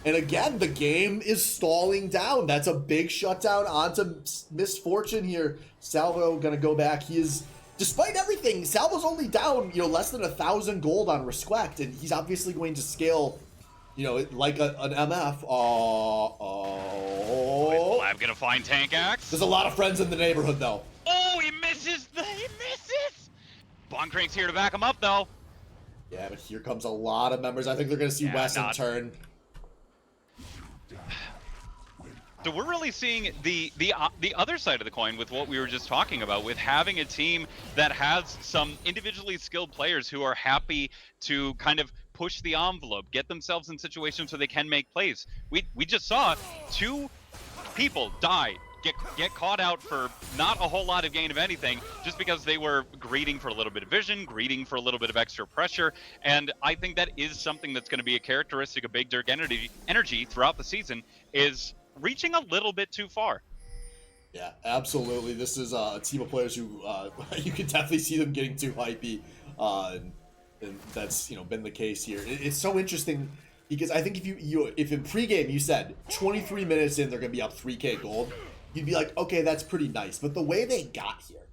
[SPEAKER 1] And again, the game is stalling down. That's a big shutdown onto Misfortune here. Salvo gonna go back. He is, despite everything, Salvo's only down, you know, less than 1,000 gold on Respect, and he's obviously going to scale, you know, like an MF.
[SPEAKER 2] Lab gonna find Tank Axe.
[SPEAKER 1] There's a lot of friends in the neighborhood, though.
[SPEAKER 2] Oh, he misses! He misses! Bon Crank's here to back him up, though.
[SPEAKER 1] Yeah, but here comes a lot of members. I think they're gonna see Wes in turn.
[SPEAKER 2] So we're really seeing the other side of the coin with what we were just talking about, with having a team that has some individually skilled players who are happy to kind of push the envelope, get themselves in situations where they can make plays. We just saw 2 people die, get caught out for not a whole lot of gain of anything, just because they were greeting for a little bit of vision, greeting for a little bit of extra pressure. And I think that is something that's going to be a characteristic of Big Dirk energy throughout the season, is reaching a little bit too far.
[SPEAKER 1] Yeah, absolutely. This is a team of players who you can definitely see them getting too hypey, and that's, you know, been the case here. It's so interesting because I think if if in pregame you said 23 minutes in they're gonna be up 3K gold, you'd be like, okay, that's pretty nice. But the way they got here,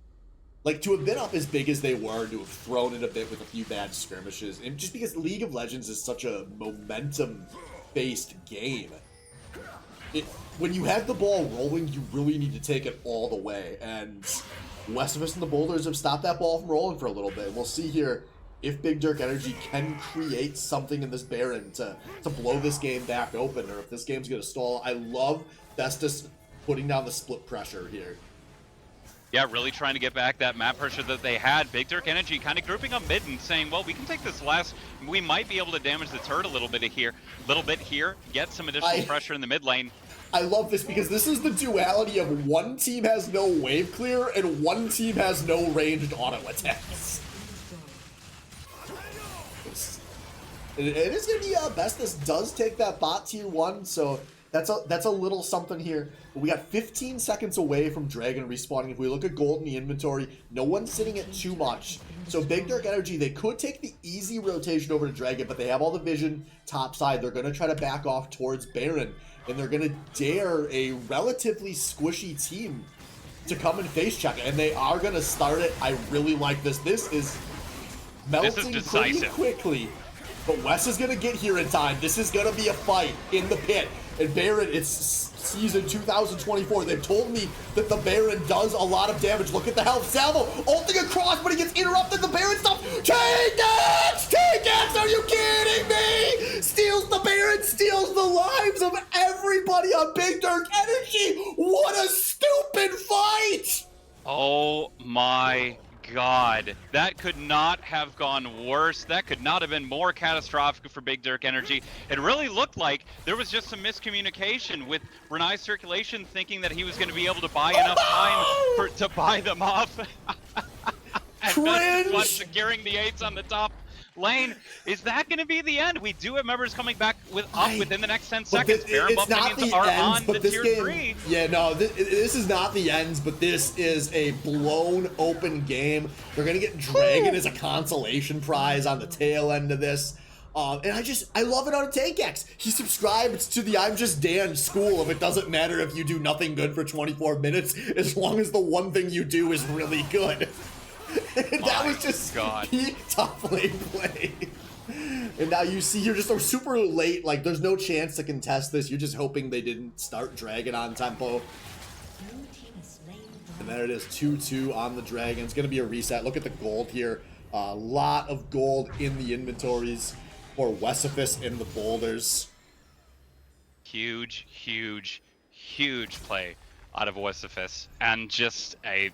[SPEAKER 1] like to have been up as big as they were, to have thrown it a bit with a few bad skirmishes, and just because League of Legends is such a momentum-based game. When you have the ball rolling, you really need to take it all the way, and Westifus and the Boulders have stopped that ball from rolling for a little bit. We'll see here if Big Dirk Energy can create something in this Baron to blow this game back open, or if this game's going to stall. I love Vestas putting down the split pressure here.
[SPEAKER 2] Yeah, really trying to get back that map pressure that they had. Big Dirk Energy kind of grouping up mid and saying, well, we can take this last, we might be able to damage the turret a little bit here, get some additional pressure in the mid lane.
[SPEAKER 1] I love this because this is the duality of one team has no wave clear and one team has no ranged auto attacks. It is going to be Bestus does take that bot tier 1, so that's a little something here. But we got 15 seconds away from Dragon respawning. If we look at gold in the inventory, no one's sitting at too much. So Big Dirk Energy, they could take the easy rotation over to Dragon, but they have all the vision top side. They're going to try to back off towards Baron, and they're going to dare a relatively squishy team to come and face check, and they are going to start it. I really like this. This is melting pretty quickly. But Wes is going to get here in time. This is going to be a fight in the pit. And Baron, it's season 2024. They've told me that the Baron does a lot of damage. Look at the health. Salvo ulting across, but he gets interrupted. The Baron stops. Tank Axe! Tank Axe, are you kidding me? Steals the Baron, steals the lives of everybody on Big Dirk Energy. What a stupid fight!
[SPEAKER 2] Oh my God, that could not have gone worse. That could not have been more catastrophic for Big Dirk Energy. It really looked like there was just some miscommunication with Renai's circulation, thinking that he was going to be able to buy enough time to buy them off. And was securing the 8s on the top lane. Is that going to be the end? We do have members coming back within the next 10 seconds.
[SPEAKER 1] It's not the ends, but this game,
[SPEAKER 2] 3.
[SPEAKER 1] Yeah, no, this is not the ends, but this is a blown open game. They're going to get Dragon as a consolation prize on the tail end of this. And I love it out of Tank Axe. He subscribed to the I'm Just Dan school of it doesn't matter if you do nothing good for 24 minutes, as long as the one thing you do is really good. That was just peak top lane play. And now you see you're just super late, like there's no chance to contest this. You're just hoping they didn't start Dragon on tempo. And there it is, 2-2 on the Dragon. It's gonna be a reset. Look at the gold here. A lot of gold in the inventories for Wesifus and the Boulders.
[SPEAKER 2] Huge play out of Wesifus, and just a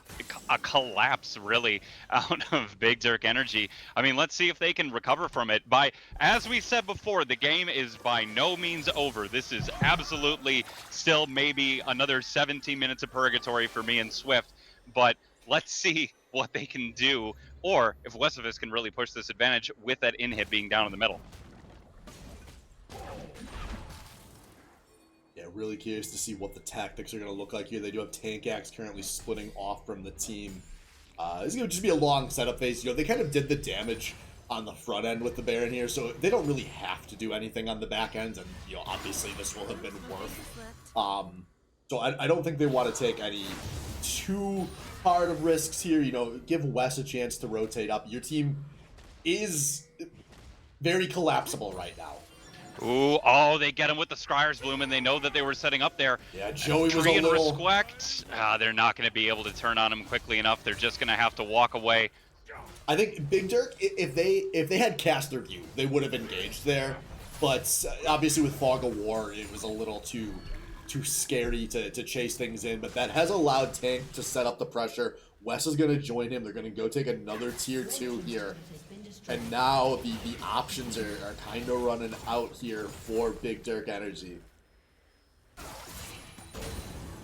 [SPEAKER 2] collapse really out of Big Dirk Energy. I mean, let's see if they can recover from it. As we said before, the game is by no means over. This is absolutely still maybe another 17 minutes of purgatory for me and Swift, but let's see what they can do, or if Wesifus can really push this advantage with that inhib being down in the middle.
[SPEAKER 1] Yeah, really curious to see what the tactics are going to look like here. They do have Tank Axe currently splitting off from the team. This is going to just be a long setup phase. You know, they kind of did the damage on the front end with the Baron here, so they don't really have to do anything on the back end, and obviously this will have been worth. So I don't think they want to take any too hard of risks here. Give Wes a chance to rotate up. Your team is very collapsible right now.
[SPEAKER 2] Ooh, oh, they get him with the Scryer's Bloom, and they know that they were setting up there.
[SPEAKER 1] Yeah, Joey was a
[SPEAKER 2] Tree and
[SPEAKER 1] little...
[SPEAKER 2] Respect, they're not going to be able to turn on him quickly enough. They're just going to have to walk away.
[SPEAKER 1] I think Big Dirk, if they had cast their view, they would have engaged there. But obviously with Fog of War, it was a little too scary to chase things in. But that has allowed Tank to set up the pressure. Wes is going to join him. They're going to go take another tier 2 here. And now the options are kind of running out here for Big Dirk Energy.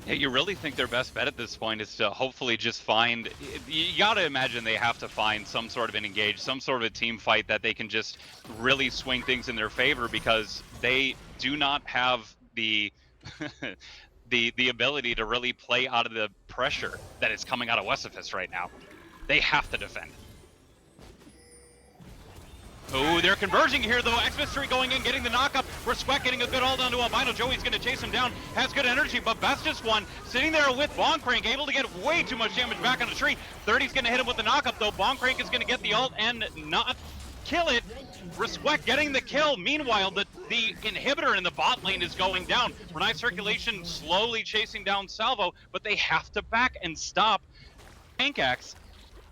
[SPEAKER 2] Yeah, you really think their best bet at this point is to hopefully just find... You gotta imagine they have to find some sort of an engage, some sort of a team fight that they can just really swing things in their favor, because they do not have the... the ability to really play out of the pressure that is coming out of Wesifis right now. They have to defend. Oh, they're converging here, though. X-Mystery going in, getting the knock-up. Respect getting a good hold onto Albino. Joey's going to chase him down. Has good energy, but Bestis one sitting there with Bonkrank, able to get way too much damage back on the tree. 30's going to hit him with the knock-up, though. Bonkrank is going to get the ult and not kill it. Respect getting the kill. Meanwhile, the inhibitor in the bot lane is going down. Renai Circulation slowly chasing down Salvo, but they have to back and stop Tankax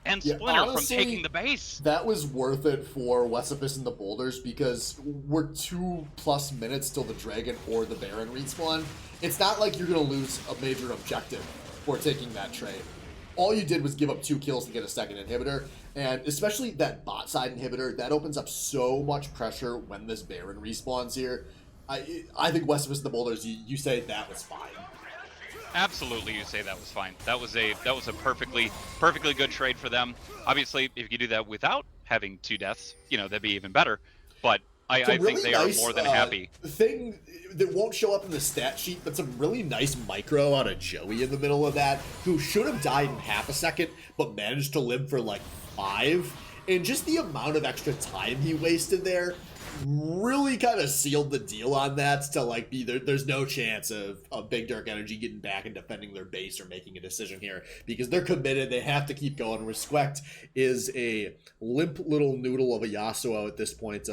[SPEAKER 2] and Splinter
[SPEAKER 1] honestly,
[SPEAKER 2] from taking the base.
[SPEAKER 1] That was worth it for Wesifis and the Boulders, because we're 2+ minutes till the Dragon or the Baron respawn. It's not like you're going to lose a major objective for taking that trade. All you did was give up 2 kills to get a second inhibitor, and especially that bot side inhibitor, that opens up so much pressure when this Baron respawns here. I think Wesifis and the Boulders, you say that was fine.
[SPEAKER 2] Absolutely, you say that was fine. That was a perfectly good trade for them. Obviously, if you do that without having 2 deaths, that'd be even better. But I think they are more than happy.
[SPEAKER 1] Thing that won't show up in the stat sheet, but some really nice micro out of Joey in the middle of that, who should have died in half a second, but managed to live for like 5. And just the amount of extra time he wasted there really kind of sealed the deal on that to like be there. There's no chance of Big Dirk Energy getting back and defending their base or making a decision here, because they're committed. They have to keep going. Respect is a limp little noodle of a Yasuo at this point.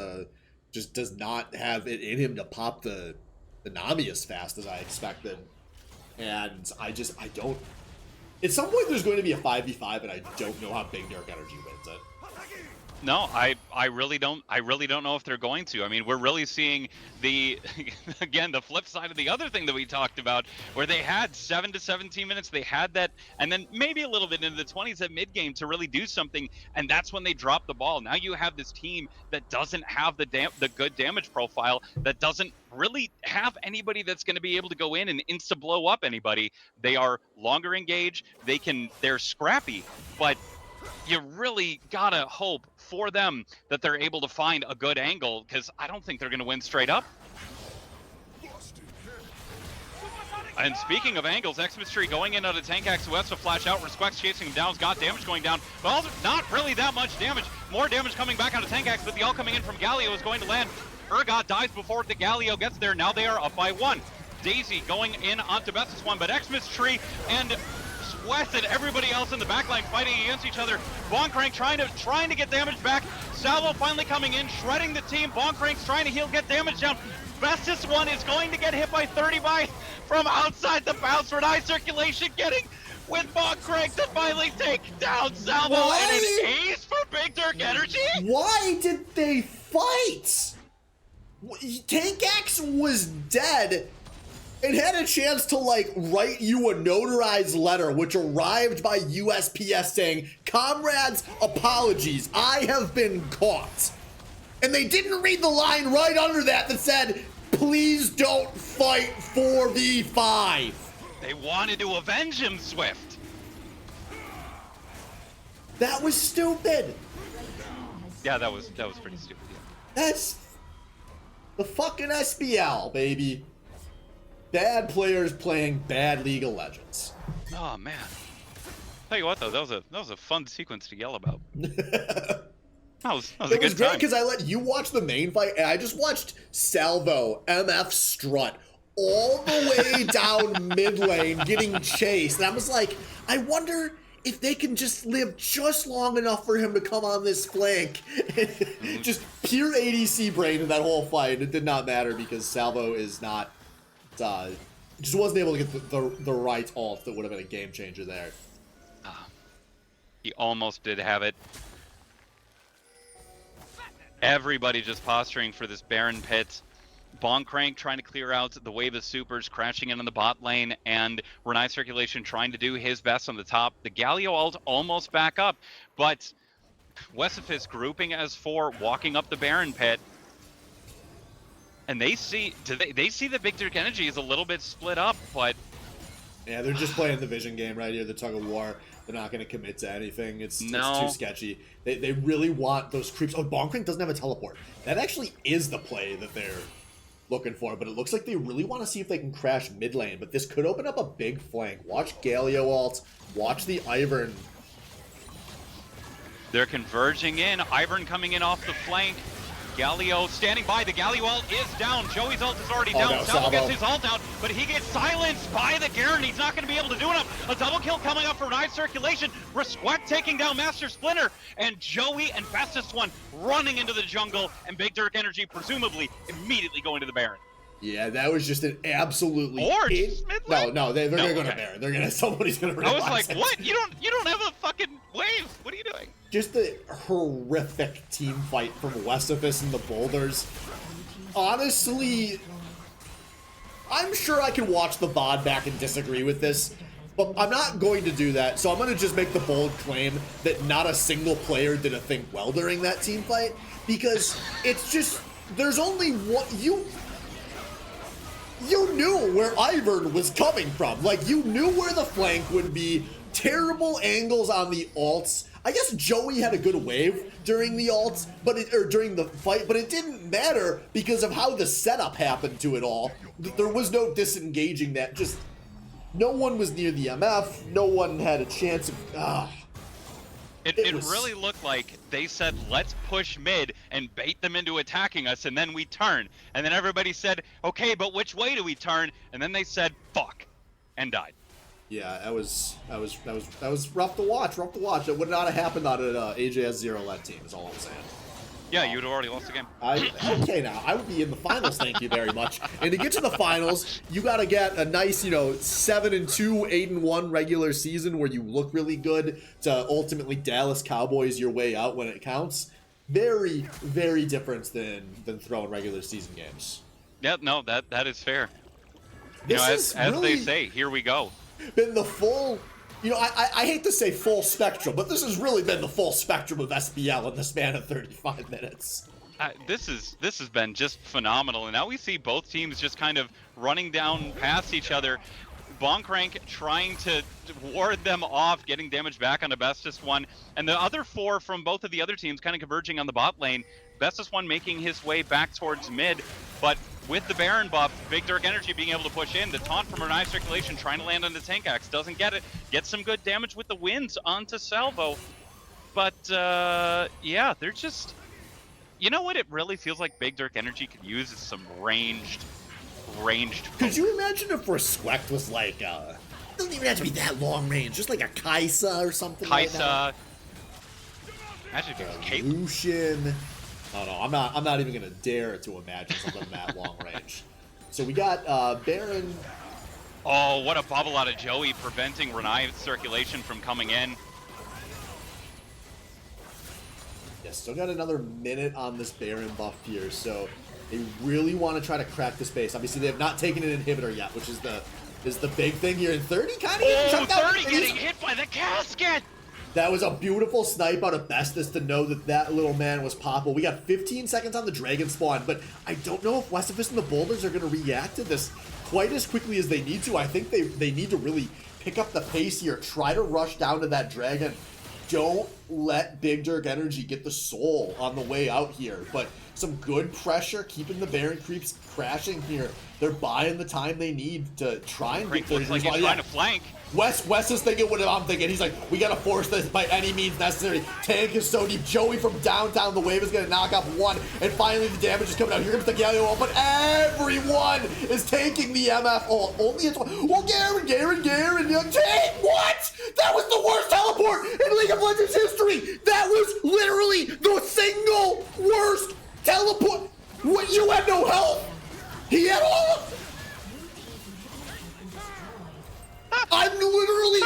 [SPEAKER 1] Just does not have it in him to pop the Nami as fast as I expected. And I don't... At some point there's going to be a 5v5, and I don't know how Big Dirk Energy wins it.
[SPEAKER 2] No, I really don't know if they're going to. I mean, we're really seeing the again, the flip side of the other thing that we talked about, where they had 7 to 17 minutes, they had that, and then maybe a little bit into the 20s at mid game to really do something, and that's when they dropped the ball. Now you have this team that doesn't have the good damage profile, that doesn't really have anybody that's going to be able to go in and insta blow up anybody. They are longer engaged, they're scrappy, but you really gotta hope for them that they're able to find a good angle, because I don't think they're going to win straight up. And speaking of angles, X-Mystery going in out of Tankax, who has to flash out. Respect's chasing him down, got damage going down, but also not really that much damage. More damage coming back out of Tankax, but the ult coming in from Galio is going to land. Urgot dies before the Galio gets there. Now they are up by 1. Daisy going in onto Bestis one, but X-Mystery and Wes and everybody else in the backline fighting against each other. Bonkrank trying to get damage back. Salvo finally coming in, shredding the team. Bonkrank's trying to heal, get damage down. Bestis one is going to get hit by 30 from outside the bounce. Renai Circulation getting with Bonkrank to finally take down Salvo. And an ace for Big Dirk Energy.
[SPEAKER 1] Why did they fight? Tankax was dead and had a chance to like write you a notarized letter, which arrived by USPS saying, "Comrades, apologies, I have been caught." And they didn't read the line right under that said, "Please don't fight 4v5.
[SPEAKER 2] They wanted to avenge him, Swift.
[SPEAKER 1] That was stupid.
[SPEAKER 2] Yeah, that was pretty stupid. Yeah.
[SPEAKER 1] That's the fucking SBL, baby. Bad players playing bad League of Legends.
[SPEAKER 2] Oh man. Tell you what though, that was a fun sequence to yell about. That was a
[SPEAKER 1] It was
[SPEAKER 2] good
[SPEAKER 1] great
[SPEAKER 2] time.
[SPEAKER 1] because I let you watch the main fight, and I just watched Salvo MF strut all the way down mid lane, getting chased. And I was like, I wonder if they can just live just long enough for him to come on this flank. Just pure ADC brain in that whole fight. It did not matter because Salvo is not, just wasn't able to get the right ult that would have been a game changer there.
[SPEAKER 2] He almost did have it. Everybody just posturing for this Baron pit. Bonkrank trying to clear out the wave of supers, crashing in on the bot lane, and Renai Circulation trying to do his best on the top. The Galio ult almost back up, but Wesifis grouping as 4, walking up the Baron pit. And they see, they see that Big Dirk Energy is a little bit split up, but...
[SPEAKER 1] Yeah, they're just playing the vision game right here, the tug of war. They're not going to commit to anything. It's too sketchy. They really want those creeps. Oh, Bonkrank doesn't have a teleport. That actually is the play that they're looking for, but it looks like they really want to see if they can crash mid lane, but this could open up a big flank. Watch Galio ult. Watch the Ivern.
[SPEAKER 2] They're converging in. Ivern coming in off the flank. Galio standing by. The Galio ult is down. Joey's ult is already down.
[SPEAKER 1] No,
[SPEAKER 2] Salvo gets
[SPEAKER 1] Salvo.
[SPEAKER 2] his ult down, but he gets silenced by the Garen. He's not going to be able to do enough. A double kill coming up for Renai Circulation. Resquack taking down Master Splinter, and Joey and Bestest One running into the jungle, and Big Dirk Energy presumably immediately going to the Baron.
[SPEAKER 1] Yeah, that was just an absolutely...
[SPEAKER 2] Or just mid lane?
[SPEAKER 1] No, they're going to go to
[SPEAKER 2] okay.
[SPEAKER 1] Baron. They're going to... Somebody's going to
[SPEAKER 2] I
[SPEAKER 1] realize
[SPEAKER 2] was like,
[SPEAKER 1] it.
[SPEAKER 2] what? You don't have a fucking wave. What are you doing?
[SPEAKER 1] Just the horrific team fight from Wesifis and the Boulders. Honestly, I'm sure I can watch the VOD back and disagree with this, but I'm not going to do that, so I'm going to just make the bold claim that not a single player did a thing well during that team fight, because it's just, there's only one, you knew where Ivern was coming from. Like, you knew where the flank would be, terrible angles on the ults. I guess Joey had a good wave during the ults, or during the fight, but it didn't matter because of how the setup happened to it all. There was no disengaging that. Just no one was near the MF. No one had a chance of.
[SPEAKER 2] It really looked like they said, let's push mid and bait them into attacking us, and then we turn. And then everybody said, okay, but which way do we turn? And then they said, fuck, and died.
[SPEAKER 1] Yeah, that was rough to watch. Rough to watch. It would not have happened on an AJS Zero led team. Is all I'm saying.
[SPEAKER 2] Yeah, you would have already lost the game.
[SPEAKER 1] Okay, now I would be in the finals. Thank you very much. And to get to the finals, you got to get a nice, 7-2, 8-1 regular season where you look really good to ultimately Dallas Cowboys your way out when it counts. Very, very different than throwing regular season games.
[SPEAKER 2] Yeah, no, that is fair.
[SPEAKER 1] This
[SPEAKER 2] as
[SPEAKER 1] really
[SPEAKER 2] they say, here we go.
[SPEAKER 1] Been the full, I hate to say full spectrum, but this has really been the full spectrum of SBL in the span of 35 minutes.
[SPEAKER 2] This has been just phenomenal, and now we see both teams just kind of running down past each other. Bonkrank trying to ward them off, getting damage back on the Bestest One, and the other 4 from both of the other teams kind of converging on the bot lane. Bestest One making his way back towards mid, but with the Baron buff, Big Dirk Energy being able to push in. The taunt from Renai Circulation trying to land on the tank axe, doesn't get it. Gets some good damage with the winds onto Salvo. But, yeah, they're just... You know what it really feels like Big Dirk Energy could use is some ranged
[SPEAKER 1] Could you imagine if Resquack was like, it doesn't even have to be that long range, just like a Kaisa or something like that.
[SPEAKER 2] Imagine if it was Caitlyn.
[SPEAKER 1] Lucian. Oh no, I'm not even gonna dare to imagine something that long range. So we got Baron.
[SPEAKER 2] Oh, what a bubble out of Joey, preventing Renai Circulation from coming in.
[SPEAKER 1] Yeah, still got another minute on this Baron buff here, so they really want to try to crack the space. Obviously, they have not taken an inhibitor yet, which is the big thing here. And 30 kind of getting chucked out.
[SPEAKER 2] 30 getting hit by the casket!
[SPEAKER 1] That was a beautiful snipe out of Bestest to know that little man was poppable. We got 15 seconds on the Dragon spawn, but I don't know if Wesifis and the Boulders are going to react to this quite as quickly as they need to. I think they need to really pick up the pace here, try to rush down to that Dragon. Don't let Big Dirk Energy get the soul on the way out here, but some good pressure, keeping the Baron creeps crashing here. They're buying the time they need to try and get
[SPEAKER 2] looks like he's trying to flank.
[SPEAKER 1] Wes is thinking what I'm thinking. He's like, we gotta force this by any means necessary. Tank is so deep. Joey from downtown, the wave is gonna knock off one, and finally the damage is coming out. Here comes the Galio ult, but everyone is taking the MF ult. Only it's one. Oh, Garen, young tank, what? That was the worst teleport in League of Legends history. That was literally the single worst teleport. What? You had no health. He had all of. I'm literally,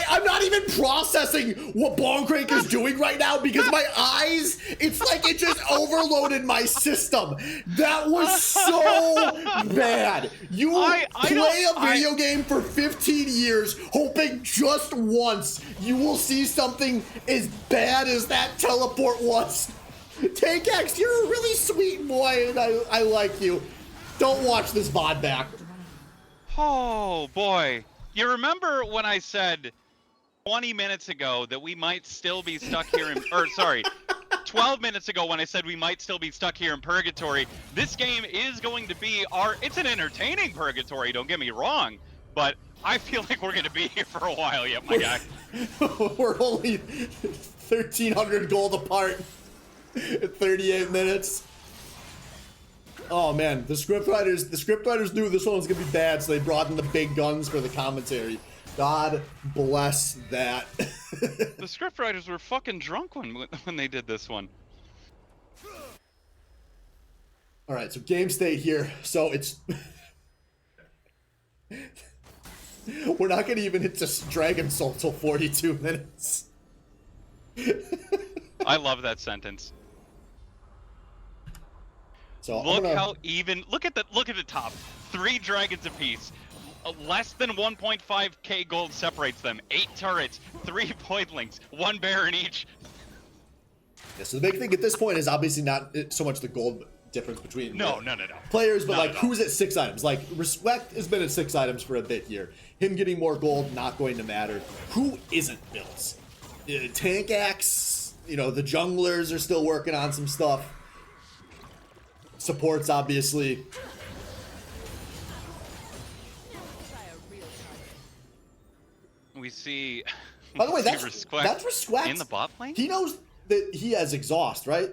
[SPEAKER 1] I'm not even processing what Bonkrank is doing right now because my eyes, it's like it just overloaded my system. That was so bad. You play a video game for 15 years hoping just once you will see something as bad as that teleport was. Tankax, you're a really sweet boy and I like you. Don't watch this VOD back.
[SPEAKER 2] Oh boy. You remember when I said 20 minutes ago that we might still be stuck here in, or sorry, 12 minutes ago when I said we might still be stuck here in purgatory. This game is going to be it's an entertaining purgatory, don't get me wrong, but I feel like we're going to be here for a while yet, my guy.
[SPEAKER 1] We're only 1,300 gold apart at 38 minutes. Oh man, the scriptwriters knew this one was gonna be bad, so they brought in the big guns for the commentary. God bless that.
[SPEAKER 2] The scriptwriters were fucking drunk when they did this one.
[SPEAKER 1] All right, so game state here. So it's we're not gonna even hit this Dragon Soul till 42 minutes.
[SPEAKER 2] I love that sentence.
[SPEAKER 1] So
[SPEAKER 2] look at the top. 3 dragons apiece. Less than 1.5k gold separates them. 8 turrets, 3 pointlings, 1 Baron each.
[SPEAKER 1] Yeah, so the big thing at this point is obviously not so much the gold difference between
[SPEAKER 2] no
[SPEAKER 1] players, but like who's at 6 items. Like Respect has been at 6 items for a bit here. Him getting more gold not going to matter. Who isn't Bills? Tankax, you know, the junglers are still working on some stuff. Supports, obviously.
[SPEAKER 2] We see.
[SPEAKER 1] By the way, that's
[SPEAKER 2] Respect in the bot lane.
[SPEAKER 1] He knows that he has exhaust, right?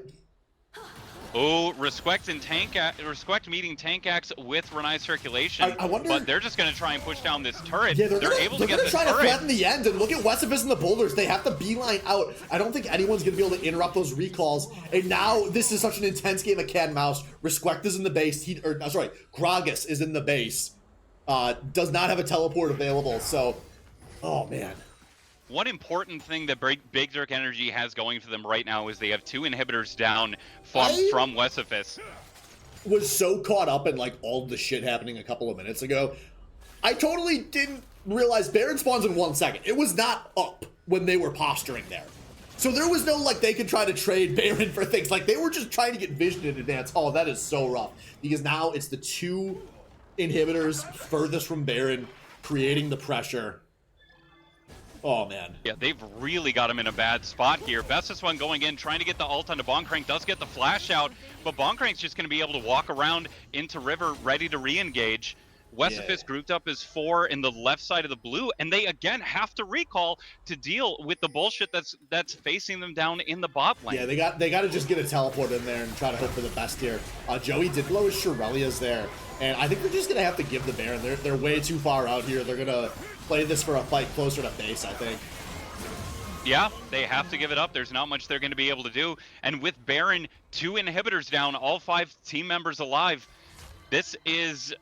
[SPEAKER 2] Oh, Respect meeting Tankax with Renai circulation.
[SPEAKER 1] I wonder,
[SPEAKER 2] but they're just going to try and push down this turret.
[SPEAKER 1] Yeah,
[SPEAKER 2] they're able to get the
[SPEAKER 1] try
[SPEAKER 2] turret.
[SPEAKER 1] to threaten the end, and look at Wesifus and the boulders. They have to beeline out. I don't think anyone's going to be able to interrupt those recalls. And now this is such an intense game of cat and mouse. Respect is in the base. Gragas is in the base. Does not have a teleport available. So, oh man.
[SPEAKER 2] One important thing that Big Dirk Energy has going for them right now is they have 2 inhibitors down from Wesifus.
[SPEAKER 1] Was so caught up in like all the shit happening a couple of minutes ago. I totally didn't realize Baron spawns in 1 second. It was not up when they were posturing there. So there was no like they could try to trade Baron for things. Like they were just trying to get vision in advance. Oh, that is so rough. Because now it's the 2 inhibitors furthest from Baron creating the pressure. Oh, man.
[SPEAKER 2] Yeah, they've really got him in a bad spot here. Bestest one going in, trying to get the ult onto Bonkrank, does get the flash out, but Bonkrank's just going to be able to walk around into River, ready to re-engage. Wesifus grouped up as 4 in the left side of the blue, and they again have to recall to deal with the bullshit that's facing them down in the bot lane.
[SPEAKER 1] Yeah, they got to just get a teleport in there and try to hope for the best here. Joey did blow his Shirelia's there, and I think they're just going to have to give the Baron. They're way too far out here. They're going to play this for a fight closer to base, I think.
[SPEAKER 2] Yeah, they have to give it up. There's not much they're going to be able to do. And with Baron, 2 inhibitors down, all 5 team members alive, this is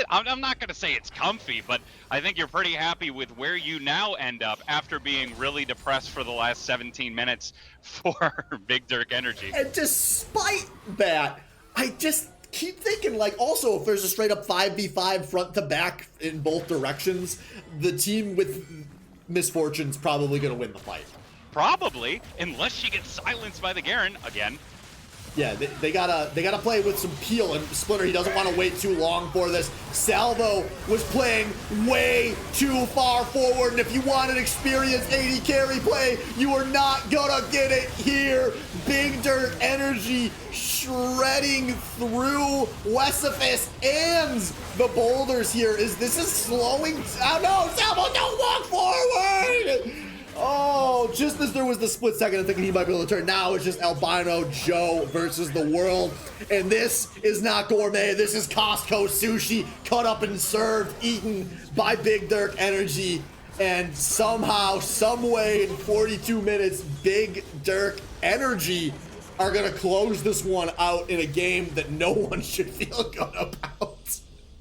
[SPEAKER 2] I'm not going to say it's comfy, but I think you're pretty happy with where you now end up after being really depressed for the last 17 minutes for Big Dirk Energy.
[SPEAKER 1] And despite that, I just keep thinking, like, also, if there's a straight up 5v5 front to back in both directions, the team with Misfortune's probably going to win the fight.
[SPEAKER 2] Probably, unless she gets silenced by the Garen again.
[SPEAKER 1] Yeah, they gotta play with some peel, and Splinter, he doesn't want to wait too long for this. Salvo was playing way too far forward, and if you want an experienced AD carry play, you are not gonna get it here. Big Dirt Energy shredding through Wesifus and the boulders here. This is slowing down. No, Salvo, don't walk forward! Oh, just as there was the split second of thinking he might be able to turn, now it's just Albino Joe versus the world. And this is not gourmet. This is Costco sushi, cut up and served, eaten by Big Dirk Energy. And somehow, someway, in 42 minutes, Big Dirk Energy are going to close this one out in a game that no one should feel good about.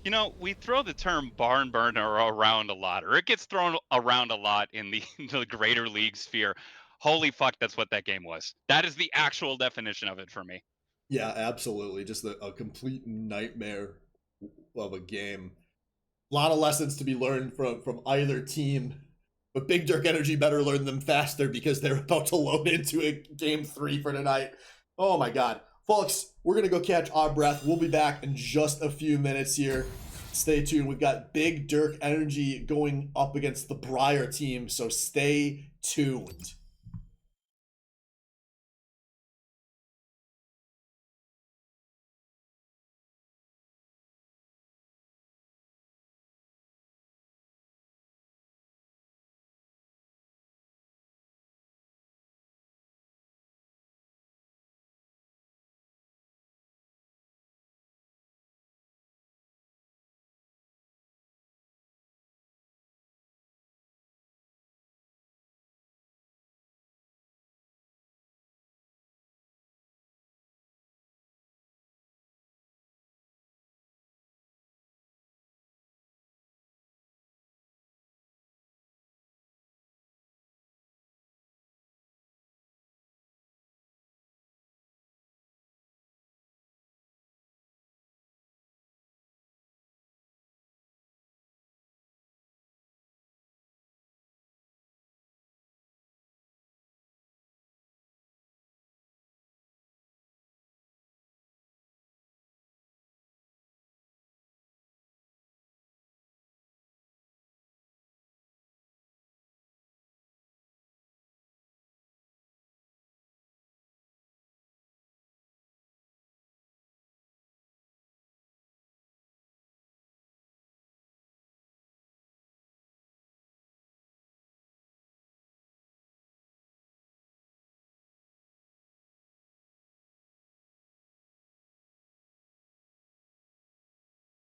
[SPEAKER 2] You know, we throw the term barn burner around a lot, or it gets thrown around a lot in the greater league sphere. Holy fuck, that's what that game was. That is the actual definition of it for me.
[SPEAKER 1] Yeah, absolutely. Just a complete nightmare of a game. A lot of lessons to be learned from either team, but Big Dirk Energy better learn them faster because they're about to load into a game 3 for tonight. Oh my god. Folks, we're going to go catch our breath. We'll be back in just a few minutes here. Stay tuned. We've got Big Dirk Energy going up against the Briar team, so stay tuned.